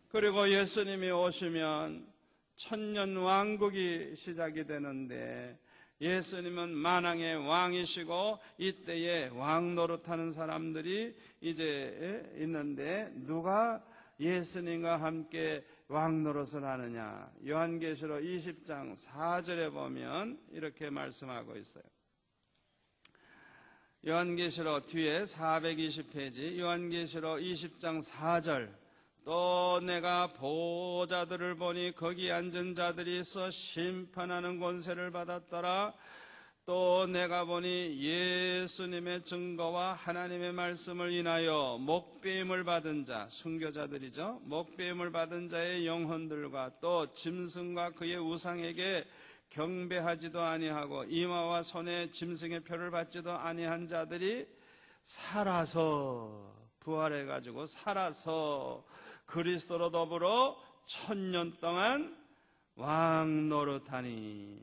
그리고 예수님이 오시면 천년 왕국이 시작이 되는데 예수님은 만왕의 왕이시고 이때에 왕 노릇하는 사람들이 이제 있는데 누가 예수님과 함께 왕 노릇을 하느냐? 요한계시록 20장 4절에 보면 이렇게 말씀하고 있어요. 요한계시록 뒤에 420페이지 요한계시록 20장 4절. 또 내가 보호자들을 보니 거기 앉은 자들이 있어 심판하는 권세를 받았더라. 또 내가 보니 예수님의 증거와 하나님의 말씀을 인하여 목배임을 받은 자, 순교자들이죠. 목배임을 받은 자의 영혼들과 또 짐승과 그의 우상에게 경배하지도 아니하고 이마와 손에 짐승의 표를 받지도 아니한 자들이 살아서, 부활해가지고 살아서 그리스도로 더불어 1000년 동안 왕 노릇하니.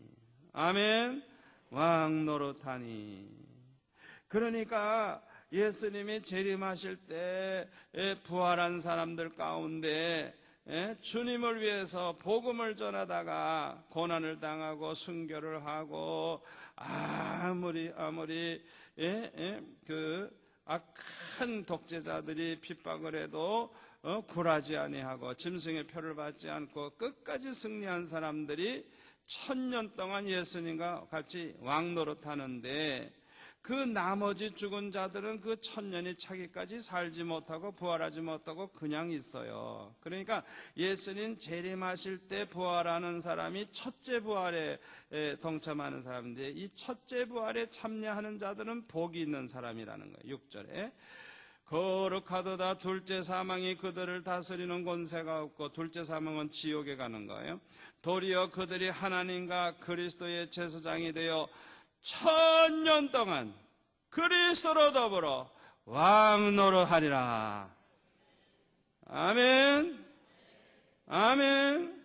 아멘. 왕 노릇하니. 그러니까 예수님이 재림하실 때 부활한 사람들 가운데 주님을 위해서 복음을 전하다가 고난을 당하고 순교를 하고 아무리 그 악한 독재자들이 핍박을 해도 굴하지 아니하고 짐승의 표를 받지 않고 끝까지 승리한 사람들이 1000년 동안 예수님과 같이 왕 노릇하는데, 그 나머지 죽은 자들은 그 1000년이 차기까지 살지 못하고 부활하지 못하고 그냥 있어요. 그러니까 예수님 재림하실 때 부활하는 사람이 첫째 부활에 동참하는 사람인데, 이 첫째 부활에 참여하는 자들은 복이 있는 사람이라는 거예요. 6절에 거룩하도다. 둘째 사망이 그들을 다스리는 권세가 없고, 둘째 사망은 지옥에 가는 거예요. 도리어 그들이 하나님과 그리스도의 제사장이 되어 1000년 동안 그리스도로 더불어 왕 노릇하리라. 아멘. 아멘.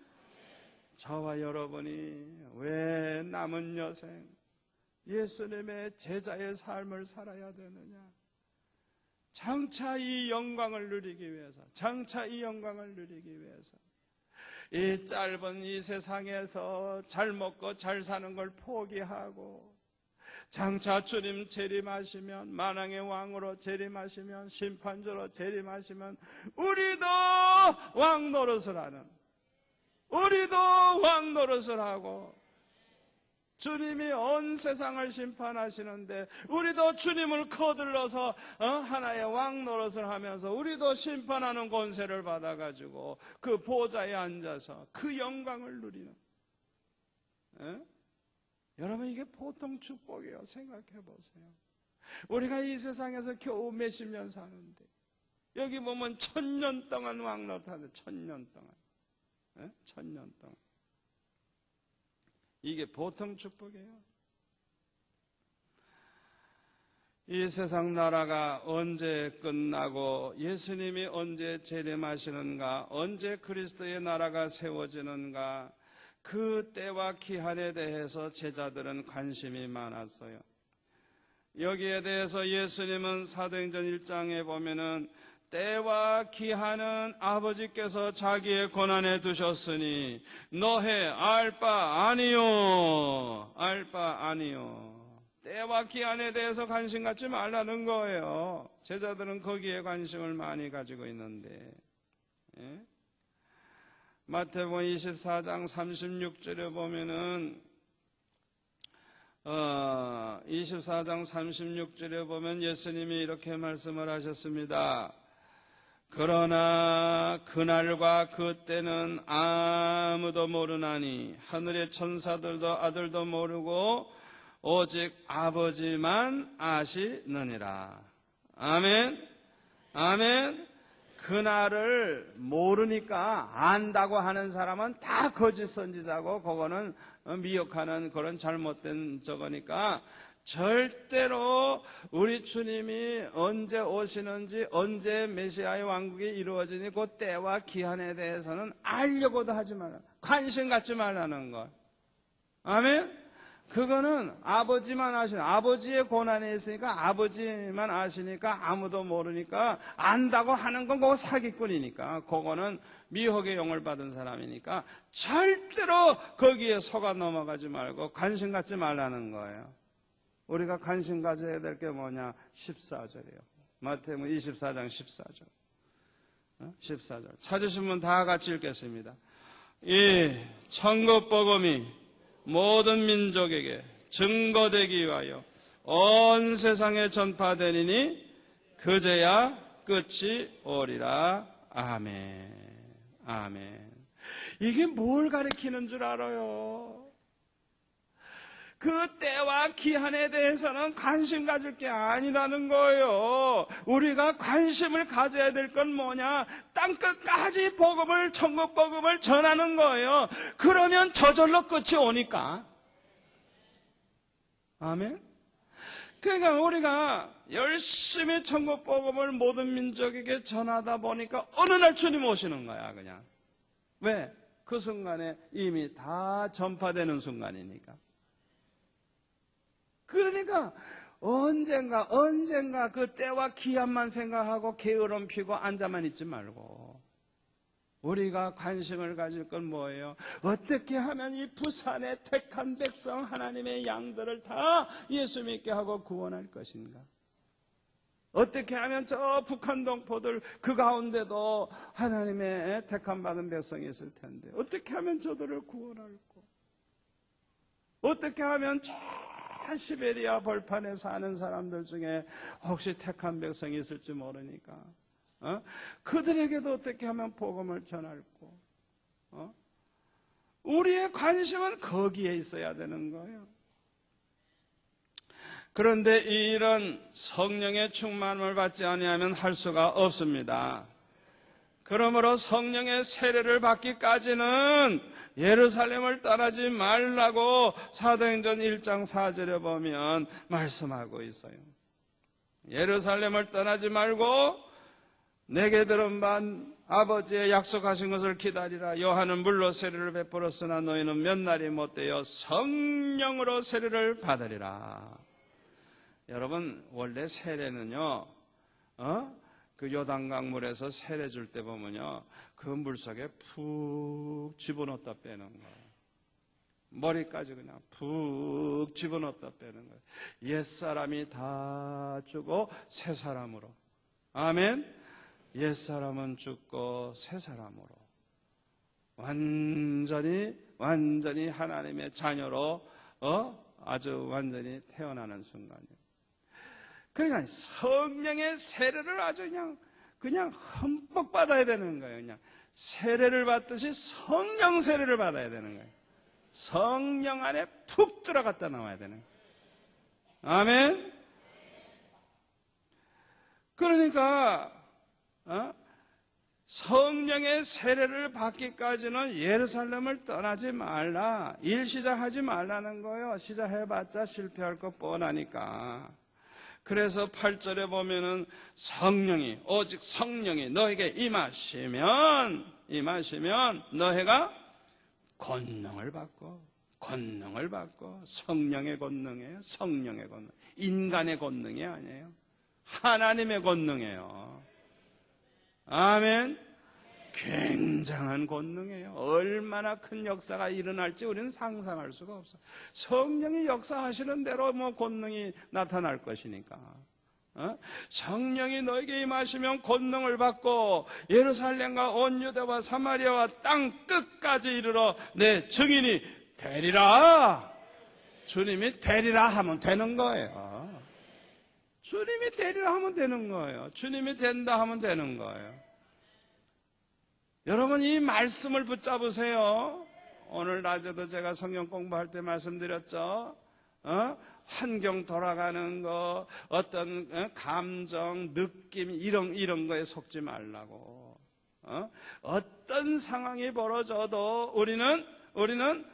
저와 여러분이 왜 남은 여생 예수님의 제자의 삶을 살아야 되느냐? 장차 이 영광을 누리기 위해서, 장차 이 영광을 누리기 위해서 이 짧은 이 세상에서 잘 먹고 잘 사는 걸 포기하고, 장차 주님 재림하시면, 만왕의 왕으로 재림하시면, 심판주로 재림하시면 우리도 왕 노릇을 하는, 우리도 왕 노릇을 하고, 주님이 온 세상을 심판하시는데 우리도 주님을 거들러서 하나의 왕 노릇을 하면서 우리도 심판하는 권세를 받아가지고 그 보좌에 앉아서 그 영광을 누리는. 여러분, 이게 보통 축복이에요. 생각해 보세요. 우리가 이 세상에서 겨우 몇십 년 사는데 여기 보면 1000년 동안 왕 노릇하는데, 1000년 동안, 1000년 동안. 이게 보통 축복이에요. 이 세상 나라가 언제 끝나고 예수님이 언제 재림하시는가, 언제 그리스도의 나라가 세워지는가, 그 때와 기한에 대해서 제자들은 관심이 많았어요. 여기에 대해서 예수님은 사도행전 1장에 보면은 때와 기한은 아버지께서 자기의 권한에 두셨으니 너해 알 바 아니요, 알 바 아니요. 때와 기한에 대해서 관심 갖지 말라는 거예요. 제자들은 거기에 관심을 많이 가지고 있는데, 마태복음 24장 36절에 보면은 24장 36절에 보면 예수님이 이렇게 말씀을 하셨습니다. 그러나 그날과 그때는 아무도 모르나니 하늘의 천사들도 아들도 모르고 오직 아버지만 아시느니라. 아멘. 아멘. 그날을 모르니까 안다고 하는 사람은 다 거짓 선지자고, 그거는 미혹하는 그런 잘못된 저거니까, 절대로 우리 주님이 언제 오시는지, 언제 메시아의 왕국이 이루어지니 그 때와 기한에 대해서는 알려고도 하지 말라, 관심 갖지 말라는 것. 아멘. 그거는 아버지만 아시는, 아버지의 권한에 있으니까 아버지만 아시니까 아무도 모르니까 안다고 하는 건 그거 사기꾼이니까, 그거는 미혹의 영을 받은 사람이니까 절대로 거기에 속아 넘어가지 말고 관심 갖지 말라는 거예요. 우리가 관심 가져야 될 게 뭐냐? 14절이에요. 마태복음 24장 14절. 14절. 찾으신 분 다 같이 읽겠습니다. 이 천국 복음이 모든 민족에게 증거되기 위하여 온 세상에 전파되리니 그제야 끝이 오리라. 아멘. 아멘. 이게 뭘 가리키는 줄 알아요? 그 때와 기한에 대해서는 관심 가질 게 아니라는 거예요. 우리가 관심을 가져야 될 건 뭐냐? 땅끝까지 복음을, 천국 복음을 전하는 거예요. 그러면 저절로 끝이 오니까. 아멘. 그러니까 우리가 열심히 천국 복음을 모든 민족에게 전하다 보니까 어느 날 주님 오시는 거야, 그냥. 왜? 그 순간에 이미 다 전파되는 순간이니까. 그러니까 언젠가 그 때와 기한만 생각하고 게으름 피고 앉아만 있지 말고 우리가 관심을 가질 건 뭐예요? 어떻게 하면 이 부산의 택한 백성 하나님의 양들을 다 예수 믿게 하고 구원할 것인가? 어떻게 하면 저 북한 동포들 그 가운데도 하나님의 택한 받은 백성이 있을 텐데 어떻게 하면 저들을 구원할고 어떻게 하면 저 시베리아 벌판에 사는 사람들 중에 혹시 택한 백성이 있을지 모르니까 그들에게도 어떻게 하면 복음을 전할고 우리의 관심은 거기에 있어야 되는 거예요. 그런데 이런 성령의 충만을 받지 아니하면 할 수가 없습니다. 그러므로 성령의 세례를 받기까지는 예루살렘을 떠나지 말라고 사도행전 1장 4절에 보면 말씀하고 있어요. 예루살렘을 떠나지 말고 내게 들은 바 아버지의 약속하신 것을 기다리라. 요한은 물로 세례를 베풀었으나 너희는 몇 날이 못되어 성령으로 세례를 받으리라. 여러분 원래 세례는요 그 요단강 물에서 세례 줄 때 보면요 그 물속에 푹 집어넣었다 빼는 거예요. 머리까지 그냥 푹 집어넣었다 빼는 거예요. 옛사람이 다 죽고 새 사람으로. 아멘. 옛사람은 죽고 새 사람으로 완전히 하나님의 자녀로 아주 완전히 태어나는 순간이에요. 그러니까 성령의 세례를 아주 그냥 흠뻑 받아야 되는 거예요. 그냥 세례를 받듯이 성령 세례를 받아야 되는 거예요. 성령 안에 푹 들어갔다 나와야 되는 거예요. 아멘. 그러니까 성령의 세례를 받기까지는 예루살렘을 떠나지 말라. 일 시작하지 말라는 거예요. 시작해봤자 실패할 거 뻔하니까. 그래서 8절에 보면은 오직 성령이 너에게 임하시면 너희가 권능을 받고 성령의 권능이에요. 성령의 권능. 인간의 권능이 아니에요. 하나님의 권능이에요. 아멘. 굉장한 권능이에요. 얼마나 큰 역사가 일어날지 우리는 상상할 수가 없어요. 성령이 역사하시는 대로 권능이 나타날 것이니까. 성령이 너에게 임하시면 권능을 받고 예루살렘과 온 유대와 사마리아와 땅 끝까지 이르러 내 증인이 되리라. 주님이 되리라 하면 되는 거예요. 주님이 되리라 하면 되는 거예요. 주님이 된다 하면 되는 거예요. 여러분 이 말씀을 붙잡으세요. 오늘 낮에도 제가 성경 공부할 때 말씀드렸죠. 환경 돌아가는 거, 어떤 감정, 느낌 이런 거에 속지 말라고. 어떤 상황이 벌어져도 우리는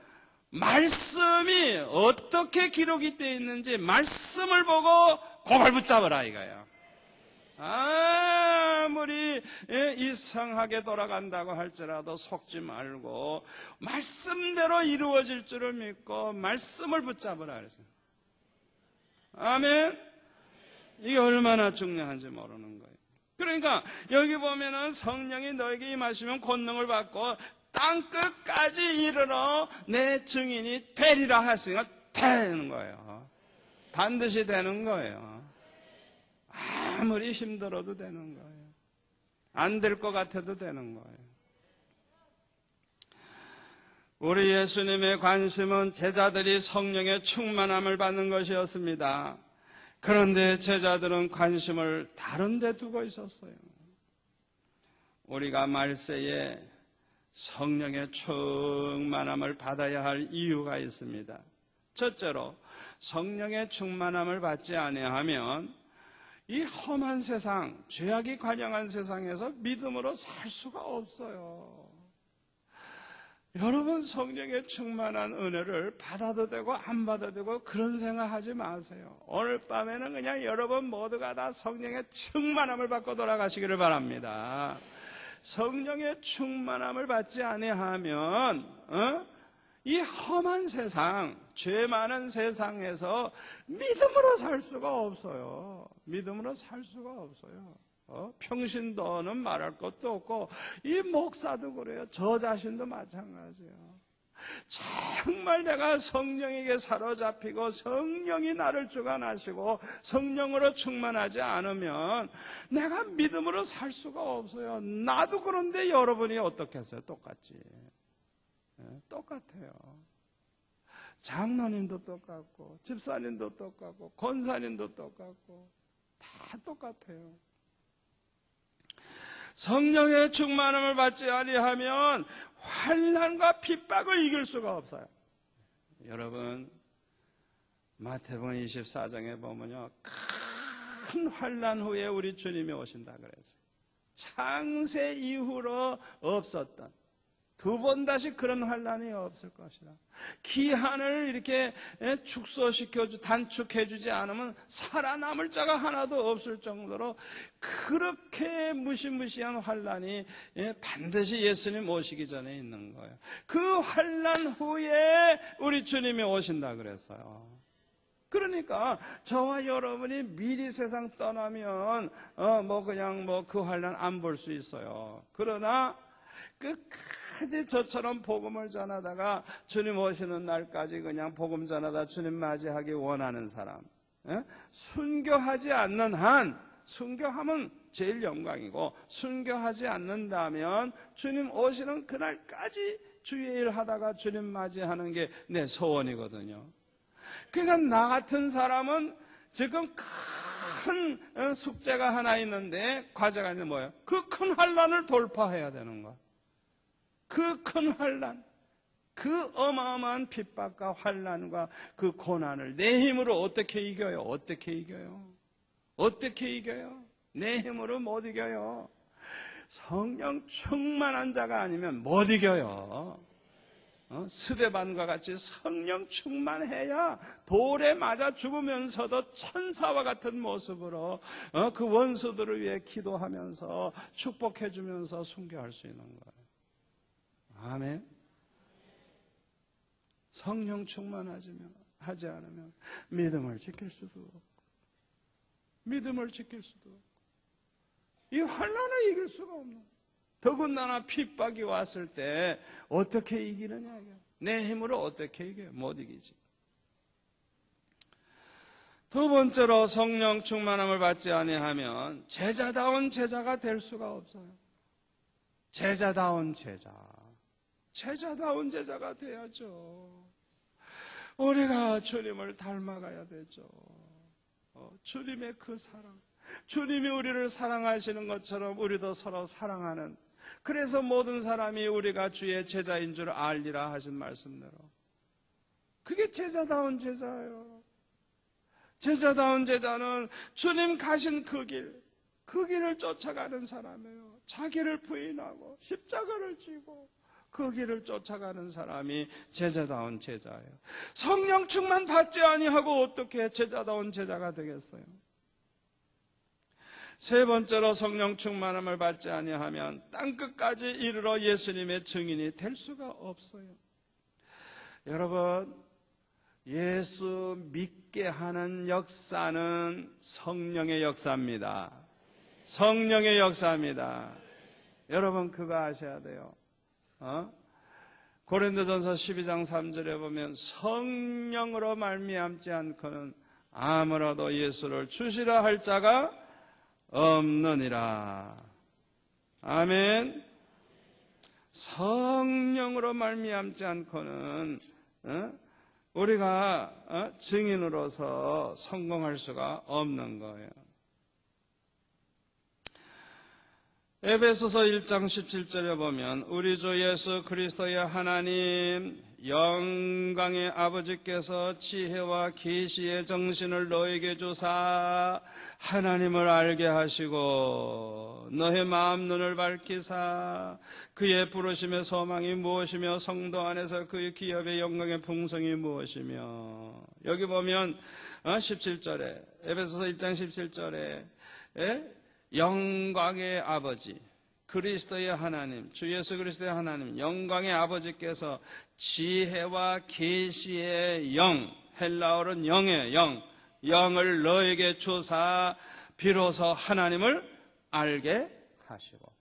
말씀이 어떻게 기록이 되어 있는지 말씀을 보고 고발 붙잡으라 이거예요. 아무리 이상하게 돌아간다고 할지라도 속지 말고 말씀대로 이루어질 줄을 믿고 말씀을 붙잡으라 그랬어요. 아멘. 이게 얼마나 중요한지 모르는 거예요. 그러니까 여기 보면은 성령이 너에게 임하시면 권능을 받고 땅끝까지 이르러 내 증인이 되리라 했으니까 되는 거예요. 반드시 되는 거예요. 아무리 힘들어도 되는 거예요. 안 될 것 같아도 되는 거예요. 우리 예수님의 관심은 제자들이 성령의 충만함을 받는 것이었습니다. 그런데 제자들은 관심을 다른 데 두고 있었어요. 우리가 말세에 성령의 충만함을 받아야 할 이유가 있습니다. 첫째로 성령의 충만함을 받지 아니하면 이 험한 세상, 죄악이 관영한 세상에서 믿음으로 살 수가 없어요. 여러분, 성령의 충만한 은혜를 받아도 되고 안 받아도 되고 그런 생각하지 마세요. 오늘 밤에는 그냥 여러분 모두가 다 성령의 충만함을 받고 돌아가시기를 바랍니다. 성령의 충만함을 받지 아니하면 이 험한 세상, 죄 많은 세상에서 믿음으로 살 수가 없어요. 믿음으로 살 수가 없어요. 평신도는 말할 것도 없고 이 목사도 그래요. 저 자신도 마찬가지예요. 정말 내가 성령에게 사로잡히고 성령이 나를 주관하시고 성령으로 충만하지 않으면 내가 믿음으로 살 수가 없어요. 나도 그런데 여러분이 어떻게 하세요? 똑같지. 똑같아요. 장로님도 똑같고 집사님도 똑같고 권사님도 똑같고 다 똑같아요. 성령의 충만함을 받지 아니하면 환난과 핍박을 이길 수가 없어요. 여러분, 마태복음 24장에 보면요, 큰 환난 후에 우리 주님이 오신다 그랬어요. 창세 이후로 없었던 두 번 다시 그런 환난이 없을 것이다. 기한을 이렇게 단축해주지 않으면 살아남을 자가 하나도 없을 정도로 그렇게 무시무시한 환난이 반드시 예수님 오시기 전에 있는 거예요. 그 환난 후에 우리 주님이 오신다 그랬어요. 그러니까 저와 여러분이 미리 세상 떠나면 그 환난 안 볼 수 있어요. 그러나 끝까지 저처럼 복음을 전하다가 주님 오시는 날까지 그냥 복음 전하다 주님 맞이하기 원하는 사람, 순교하지 않는 한, 순교하면 제일 영광이고 순교하지 않는다면 주님 오시는 그날까지 주의 일 하다가 주님 맞이하는 게 내 소원이거든요. 그러니까 나 같은 사람은 지금 큰 숙제가 하나 있는데, 과제가 있는데 뭐예요? 그 큰 환난을 돌파해야 되는 거야. 그 큰 환난, 그 어마어마한 핍박과 환난과 그 고난을 내 힘으로 어떻게 이겨요? 어떻게 이겨요? 어떻게 이겨요? 내 힘으로 못 이겨요. 성령 충만한 자가 아니면 못 이겨요. 스데반과 같이 성령 충만해야 돌에 맞아 죽으면서도 천사와 같은 모습으로 그 원수들을 위해 기도하면서 축복해주면서 순교할 수 있는 거예요. 아멘. 성령 충만하지 않으면 믿음을 지킬 수도 없고, 믿음을 지킬 수도 없고, 이 환난을 이길 수가 없는, 더군다나 핍박이 왔을 때 어떻게 이기느냐. 내 힘으로 어떻게 이겨요? 못 이기지. 두 번째로 성령 충만함을 받지 아니하면 제자다운 제자가 될 수가 없어요. 제자다운 제자. 제자다운 제자가 돼야죠. 우리가 주님을 닮아가야 되죠. 주님의 그 사랑, 주님이 우리를 사랑하시는 것처럼 우리도 서로 사랑하는, 그래서 모든 사람이 우리가 주의 제자인 줄 알리라 하신 말씀대로 그게 제자다운 제자예요. 제자다운 제자는 주님 가신 그 길을 쫓아가는 사람이에요. 자기를 부인하고 십자가를 지고 그 길을 쫓아가는 사람이 제자다운 제자예요. 성령 충만 받지 아니하고 어떻게 제자다운 제자가 되겠어요? 세 번째로 성령 충만함을 받지 아니하면 땅끝까지 이르러 예수님의 증인이 될 수가 없어요. 여러분, 예수 믿게 하는 역사는 성령의 역사입니다. 성령의 역사입니다. 여러분, 그거 아셔야 돼요. 고린도전서 12장 3절에 보면 성령으로 말미암지 않고는 아무라도 예수를 주시라 할 자가 없느니라. 아멘. 성령으로 말미암지 않고는 우리가 증인으로서 성공할 수가 없는 거예요. 에베소서 1장 17절에 보면 우리 주 예수 그리스도의 하나님 영광의 아버지께서 지혜와 계시의 정신을 너에게 주사 하나님을 알게 하시고 너의 마음 눈을 밝히사 그의 부르심의 소망이 무엇이며 성도 안에서 그의 기업의 영광의 풍성이 무엇이며, 여기 보면 17절에 에베소서 1장 17절에 영광의 아버지 그리스도의 하나님, 주 예수 그리스도의 하나님, 영광의 아버지께서 지혜와 계시의 영, 헬라어는 영의 영, 영을 너에게 주사 비로소 하나님을 알게 하시고.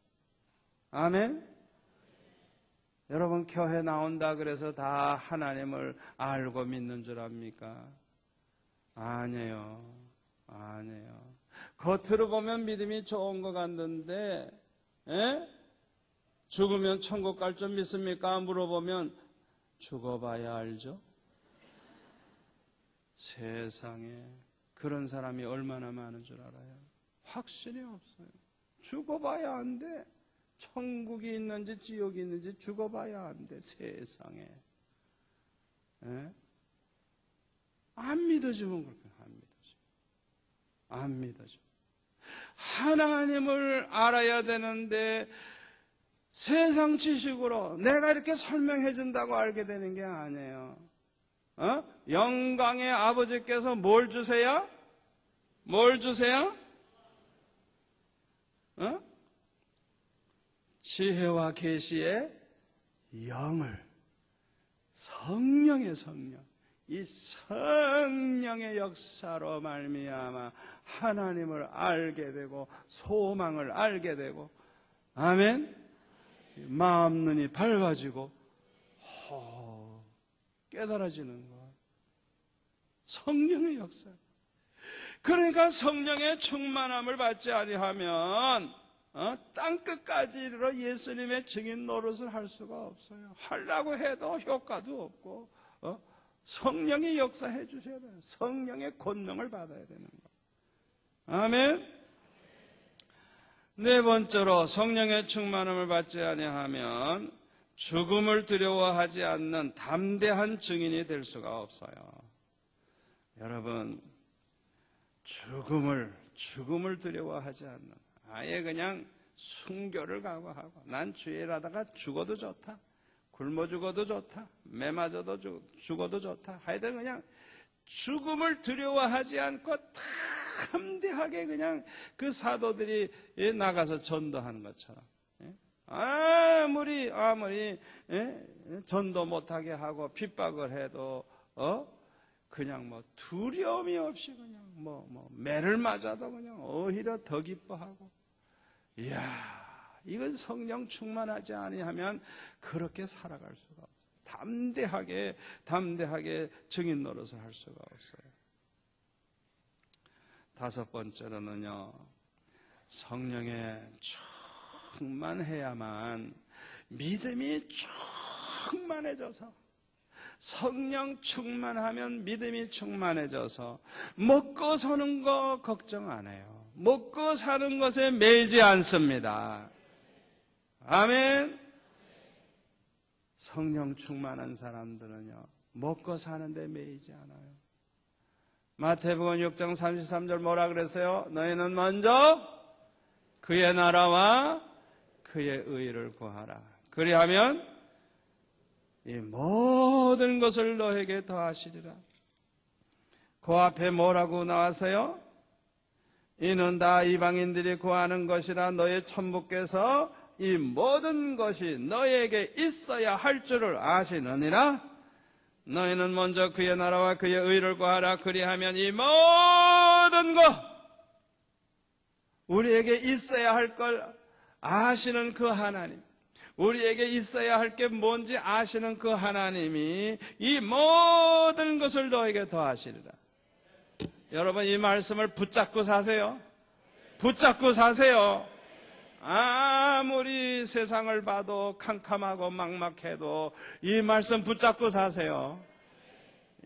아멘. 여러분, 교회 나온다 그래서 다 하나님을 알고 믿는 줄 압니까? 아니에요. 아니에요. 겉으로 보면 믿음이 좋은 것 같는데, 죽으면 천국 갈 줄 믿습니까? 물어보면 죽어봐야 알죠? 세상에 그런 사람이 얼마나 많은 줄 알아요? 확신이 없어요. 죽어봐야 안 돼. 천국이 있는지 지옥이 있는지 죽어봐야 안 돼. 세상에. 안 믿어지면 그렇게 안 믿어져. 안 믿어져. 하나님을 알아야 되는데 세상 지식으로 내가 이렇게 설명해 준다고 알게 되는 게 아니에요. 영광의 아버지께서 뭘 주세요? 뭘 주세요? 지혜와 계시의 영을, 성령의 성령, 이 성령의 역사로 말미암아 하나님을 알게 되고 소망을 알게 되고, 아멘. 마음 눈이 밝아지고 깨달아지는 것. 성령의 역사. 그러니까 성령의 충만함을 받지 아니하면 땅끝까지 이르러 예수님의 증인 노릇을 할 수가 없어요. 하려고 해도 효과도 없고 성령의 역사해 주셔야 돼요. 성령의 권능을 받아야 되는 거. 아멘. 네 번째로 성령의 충만함을 받지 아니하면 죽음을 두려워하지 않는 담대한 증인이 될 수가 없어요. 여러분, 죽음을 두려워하지 않는, 아예 그냥 순교를 각오하고 난 주일하다가 죽어도 좋다, 굶어 죽어도 좋다, 매 맞아도 죽어도 좋다, 하여튼 그냥 죽음을 두려워하지 않고 담대하게 그냥 그 사도들이 나가서 전도하는 것처럼, 아무리 전도 못하게 하고 핍박을 해도 그냥 뭐 두려움이 없이 그냥 매를 맞아도 그냥 오히려 더 기뻐하고. 이야, 이건 성령 충만하지 아니하면 그렇게 살아갈 수가 없어요. 담대하게 증인 노릇을 할 수가 없어요. 다섯 번째로는요, 성령에 충만해야만 믿음이 충만해져서, 성령 충만하면 믿음이 충만해져서 먹고 사는 거 걱정 안 해요. 먹고 사는 것에 매이지 않습니다. 아멘. 성령 충만한 사람들은요, 먹고 사는데 매이지 않아요. 마태복음 6장 33절 뭐라 그랬어요? 너희는 먼저 그의 나라와 그의 의를 구하라. 그리하면 이 모든 것을 너에게 더하시리라. 그 앞에 뭐라고 나왔어요? 이는 다 이방인들이 구하는 것이라 너의 천부께서 이 모든 것이 너에게 있어야 할 줄을 아시느니라. 너희는 먼저 그의 나라와 그의 의를 구하라. 그리하면 이 모든 것, 우리에게 있어야 할 걸 아시는 그 하나님, 우리에게 있어야 할 게 뭔지 아시는 그 하나님이 이 모든 것을 너에게 더하시리라. 여러분, 이 말씀을 붙잡고 사세요. 붙잡고 사세요. 아무리 세상을 봐도 캄캄하고 막막해도 이 말씀 붙잡고 사세요.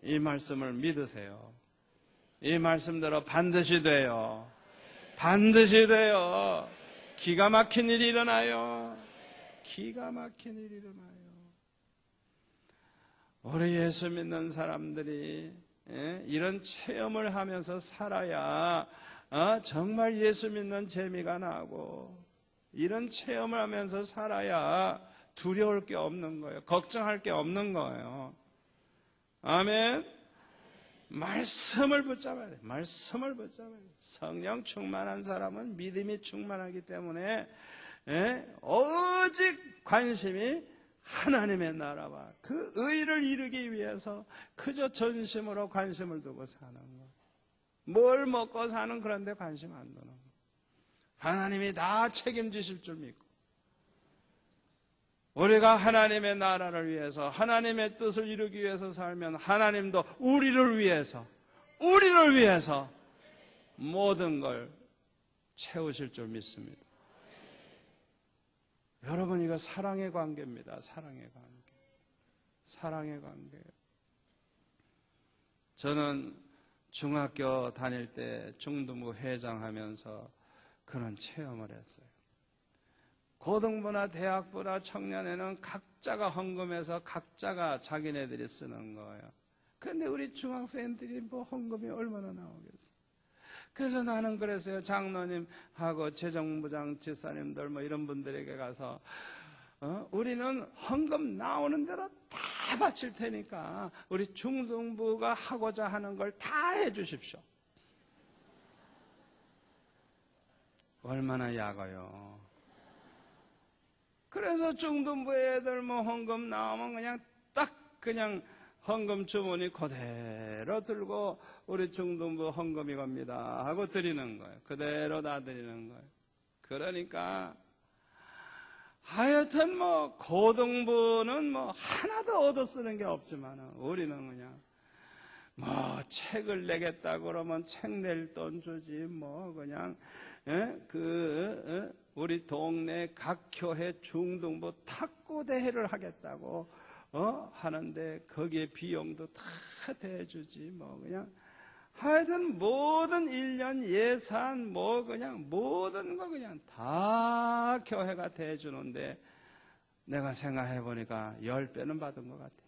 이 말씀을 믿으세요. 이 말씀대로 반드시 돼요. 반드시 돼요. 기가 막힌 일이 일어나요. 기가 막힌 일이 일어나요. 우리 예수 믿는 사람들이 이런 체험을 하면서 살아야 정말 예수 믿는 재미가 나고, 이런 체험을 하면서 살아야 두려울 게 없는 거예요. 걱정할 게 없는 거예요. 아멘. 말씀을 붙잡아야 돼. 말씀을 붙잡아야 돼. 성령 충만한 사람은 믿음이 충만하기 때문에 오직 관심이 하나님의 나라와 그 의를 이루기 위해서 그저 전심으로 관심을 두고 사는 거예요. 뭘 먹고 사는 그런 데 관심 안 두는 거예요. 하나님이 다 책임지실 줄 믿고, 우리가 하나님의 나라를 위해서 하나님의 뜻을 이루기 위해서 살면 하나님도 우리를 위해서 모든 걸 채우실 줄 믿습니다. 여러분, 이거 사랑의 관계입니다. 사랑의 관계. 사랑의 관계예요. 저는 중학교 다닐 때 중등부 회장하면서 그런 체험을 했어요. 고등부나 대학부나 청년회는 각자가 헌금해서 각자가 자기네들이 쓰는 거예요. 그런데 우리 중학생들이 뭐 헌금이 얼마나 나오겠어요. 그래서 나는 그랬어요. 장로님하고 재정부장 집사님들 뭐 이런 분들에게 가서 우리는 헌금 나오는 대로 다 바칠 테니까 우리 중등부가 하고자 하는 걸 다 해주십시오. 얼마나 약어요. 그래서 중등부 애들 뭐 헌금 나오면 그냥 헌금 주머니 그대로 들고 우리 중등부 헌금이 겁니다 하고 드리는 거예요. 그대로 다 드리는 거예요. 그러니까 하여튼 뭐 고등부는 뭐 하나도 얻어 쓰는 게 없지만 우리는 그냥 뭐 책을 내겠다고 그러면 책 낼 돈 주지, 뭐 그냥 우리 동네 각 교회 중등부 탁구 대회를 하겠다고 하는데 거기에 비용도 다 대주지, 뭐 그냥 하여튼 모든 1년 예산 뭐 그냥 모든 거 그냥 다 교회가 대주는데 내가 생각해 보니까 10배는 받은 것 같아요.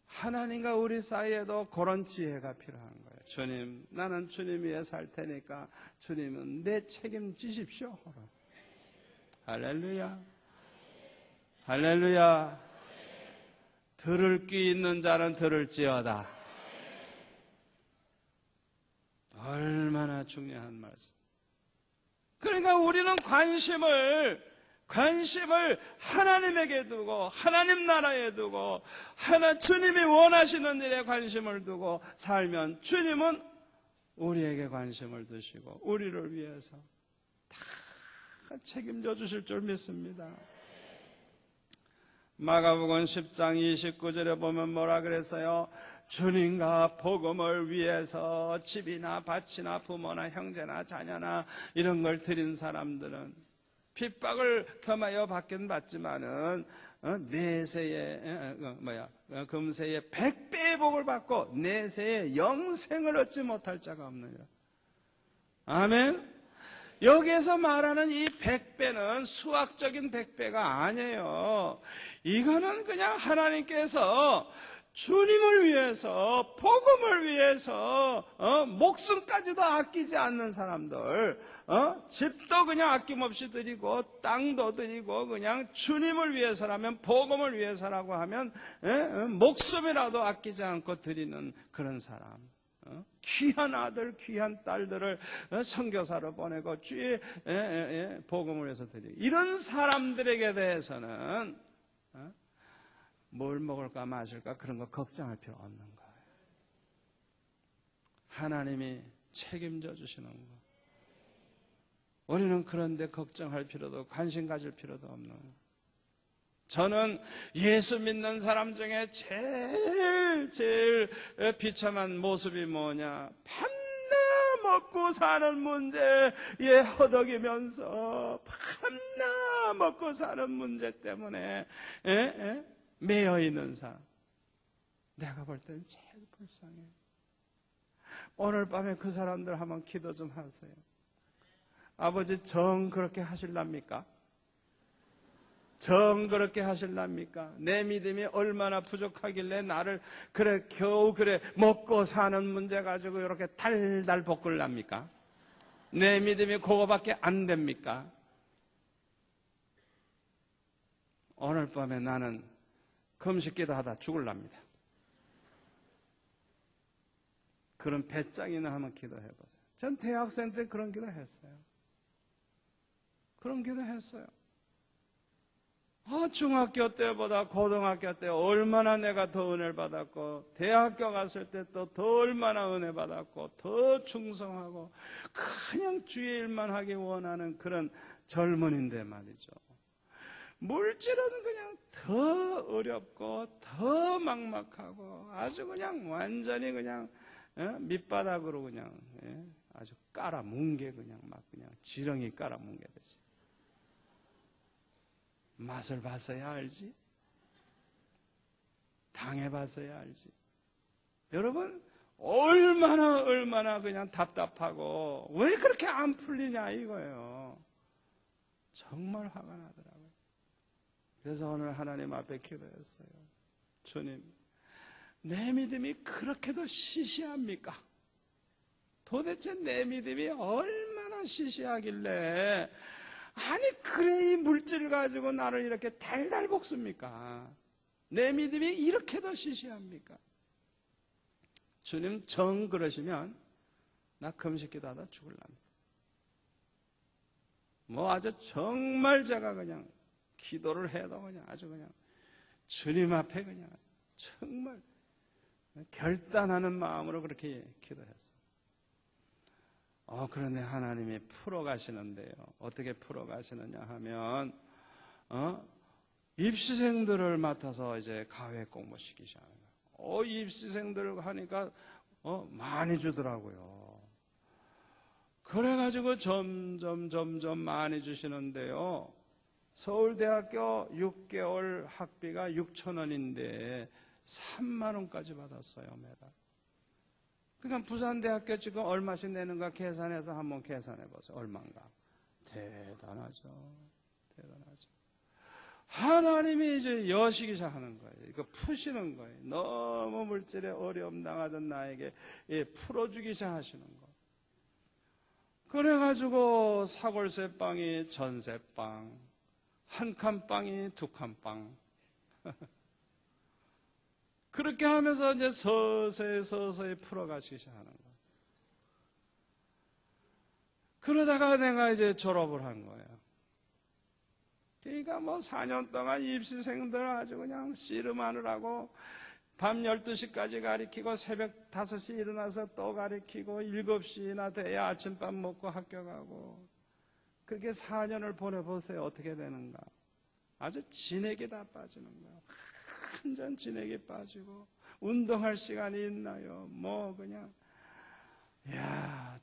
하나님과 우리 사이에도 그런 지혜가 필요한 거예요. 주님, 나는 주님 위해 살 테니까 주님은 내 책임지십시오. 할렐루야. 할렐루야. 들을 귀 있는 자는 들을지어다. 얼마나 중요한 말씀. 그러니까 우리는 관심을 하나님에게 두고 하나님 나라에 두고 주님이 원하시는 일에 관심을 두고 살면 주님은 우리에게 관심을 두시고 우리를 위해서 다 책임져 주실 줄 믿습니다. 마가복음 10장 29절에 보면 뭐라 그랬어요? 주님과 복음을 위해서 집이나 밭이나 부모나 형제나 자녀나 이런 걸 드린 사람들은 핍박을 겸하여 받긴 받지만은 내세에 금세에 100배의 복을 받고 내세에 영생을 얻지 못할 자가 없느니라. 아멘. 여기에서 말하는 이 100배는 수학적인 100배가 아니에요. 이거는 그냥 하나님께서 주님을 위해서, 복음을 위해서, 목숨까지도 아끼지 않는 사람들, 집도 그냥 아낌없이 드리고, 땅도 드리고, 그냥 주님을 위해서라면, 복음을 위해서라고 하면, 목숨이라도 아끼지 않고 드리는 그런 사람. 귀한 아들, 귀한 딸들을 선교사로 보내고, 주의 복음을 위해서 드리고, 이런 사람들에게 대해서는, 뭘 먹을까 마실까 그런 거 걱정할 필요 없는 거예요. 하나님이 책임져 주시는 거. 우리는 그런데 걱정할 필요도 관심 가질 필요도 없는 거예요. 저는 예수 믿는 사람 중에 제일 비참한 모습이 뭐냐? 먹고 사는 문제에 허덕이면서 밤낮 먹고 사는 문제 때문에 매여 있는 사람, 내가 볼 때는 제일 불쌍해요. 오늘 밤에 그 사람들 한번 기도 좀 하세요. 아버지, 정 그렇게 하실랍니까? 정 그렇게 하실랍니까? 내 믿음이 얼마나 부족하길래 나를 겨우 먹고 사는 문제 가지고 이렇게 달달 볶을랍니까? 내 믿음이 그거밖에 안 됩니까? 오늘 밤에 나는 금식기도 하다 죽을랍니다. 그런 배짱이나 한번 기도해보세요. 전 대학생 때 그런 기도 했어요. 그런 기도 했어요. 중학교 때보다 고등학교 때 얼마나 내가 더 은혜를 받았고, 대학교 갔을 때 또 더 얼마나 은혜 받았고, 더 충성하고 그냥 주의 일만 하기 원하는 그런 젊은인데 말이죠. 물질은 그냥 더 어렵고 더 막막하고 아주 그냥 완전히 그냥 밑바닥으로 그냥 아주 깔아뭉개, 그냥 막 그냥 지렁이 깔아뭉개듯이. 맛을 봤어야 알지, 당해봤어야 알지. 여러분, 얼마나 그냥 답답하고 왜 그렇게 안 풀리냐 이거예요. 정말 화가 나더라고요. 그래서 오늘 하나님 앞에 기도했어요. 주님, 내 믿음이 그렇게도 시시합니까? 도대체 내 믿음이 얼마나 시시하길래 아니 그래 이 물질 가지고 나를 이렇게 달달 볶습니까? 내 믿음이 이렇게도 시시합니까? 주님, 정 그러시면 나 금식기도 하다 죽을랍니다. 아주 정말 제가 그냥 기도를 해도 그냥 아주 그냥 주님 앞에 그냥 정말 결단하는 마음으로 그렇게 기도했어요. 그런데 하나님이 풀어가시는데요. 어떻게 풀어가시느냐 하면, 입시생들을 맡아서 이제 가회 공부시키시는 거예요. 입시생들 하니까, 많이 주더라고요. 그래가지고 점점 많이 주시는데요. 서울대학교 6개월 학비가 6,000원인데 3만 원까지 받았어요, 매달. 그러니까 부산대학교 지금 얼마씩 내는가 계산해서 한번 계산해 보세요. 얼마인가. 대단하죠. 하나님이 이제 여시기사 하는 거예요. 이거 푸시는 거예요. 너무 물질에 어려움 당하던 나에게 풀어주기사 하시는 거예요. 그래가지고 사골세빵이 전세빵, 한 칸 빵이 두 칸 빵. 그렇게 하면서 이제 서서히 풀어가시기 하는 거예요. 그러다가 내가 이제 졸업을 한 거예요. 그러니까 4년 동안 입시생들 아주 그냥 씨름하느라고 밤 12시까지 가르치고 새벽 5시 일어나서 또 가르치고 7시나 돼야 아침밥 먹고 학교 가고, 그렇게 4년을 보내보세요. 어떻게 되는가. 아주 진액이 다 빠지는 거예요. 완전 진액이 빠지고 운동할 시간이 있나요? 그냥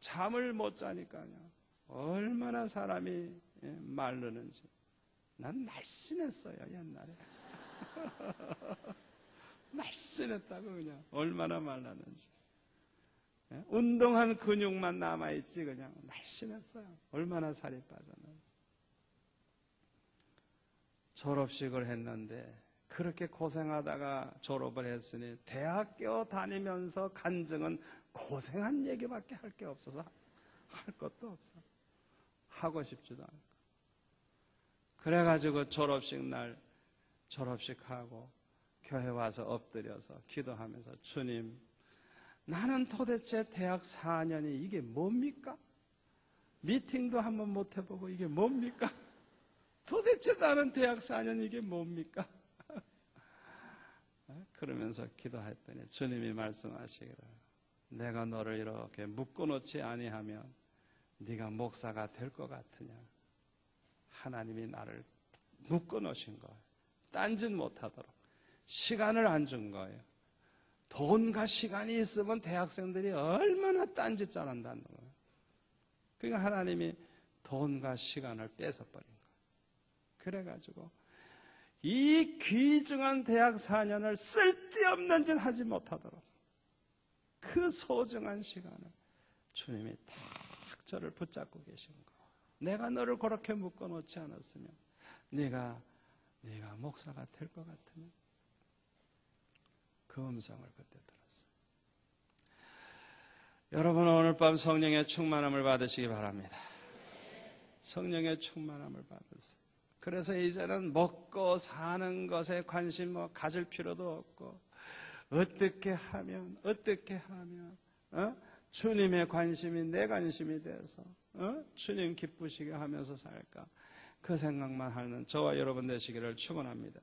잠을 못 자니까요. 얼마나 사람이 마르는지. 난 날씬했어요, 옛날에. 날씬했다고 그냥. 얼마나 말랐는지. 운동한 근육만 남아있지 그냥 날씬했어요. 얼마나 살이 빠졌는지. 졸업식을 했는데 그렇게 고생하다가 졸업을 했으니 대학교 다니면서 간증은 고생한 얘기밖에 할 게 없어서 할 것도 없어. 하고 싶지도 않고. 그래가지고 졸업식 날 졸업식하고 교회 와서 엎드려서 기도하면서, 주님, 나는 도대체 대학 4년이 이게 뭡니까? 미팅도 한번 못 해보고 이게 뭡니까? 도대체 나는 대학 4년 이게 뭡니까? 그러면서 기도했더니 주님이 말씀하시기를, 내가 너를 이렇게 묶어놓지 아니하면 네가 목사가 될 것 같으냐. 하나님이 나를 묶어놓으신 거예요. 딴짓 못하도록. 시간을 안 준 거예요. 돈과 시간이 있으면 대학생들이 얼마나 딴짓 잘한다는 거예요. 그러니까 하나님이 돈과 시간을 뺏어버린 거예요. 그래가지고 이 귀중한 대학 4년을 쓸데없는 짓 하지 못하도록 그 소중한 시간을 주님이 딱 저를 붙잡고 계신 거예요. 내가 너를 그렇게 묶어놓지 않았으면 네가 목사가 될 것 같으면 그 음성을 그때 들었어요. 여러분 오늘 밤 성령의 충만함을 받으시기 바랍니다. 성령의 충만함을 받으세요. 그래서 이제는 먹고 사는 것에 관심 가질 필요도 없고 어떻게 하면 주님의 관심이 내 관심이 돼서 주님 기쁘시게 하면서 살까 그 생각만 하는 저와 여러분 되시기를 축원합니다.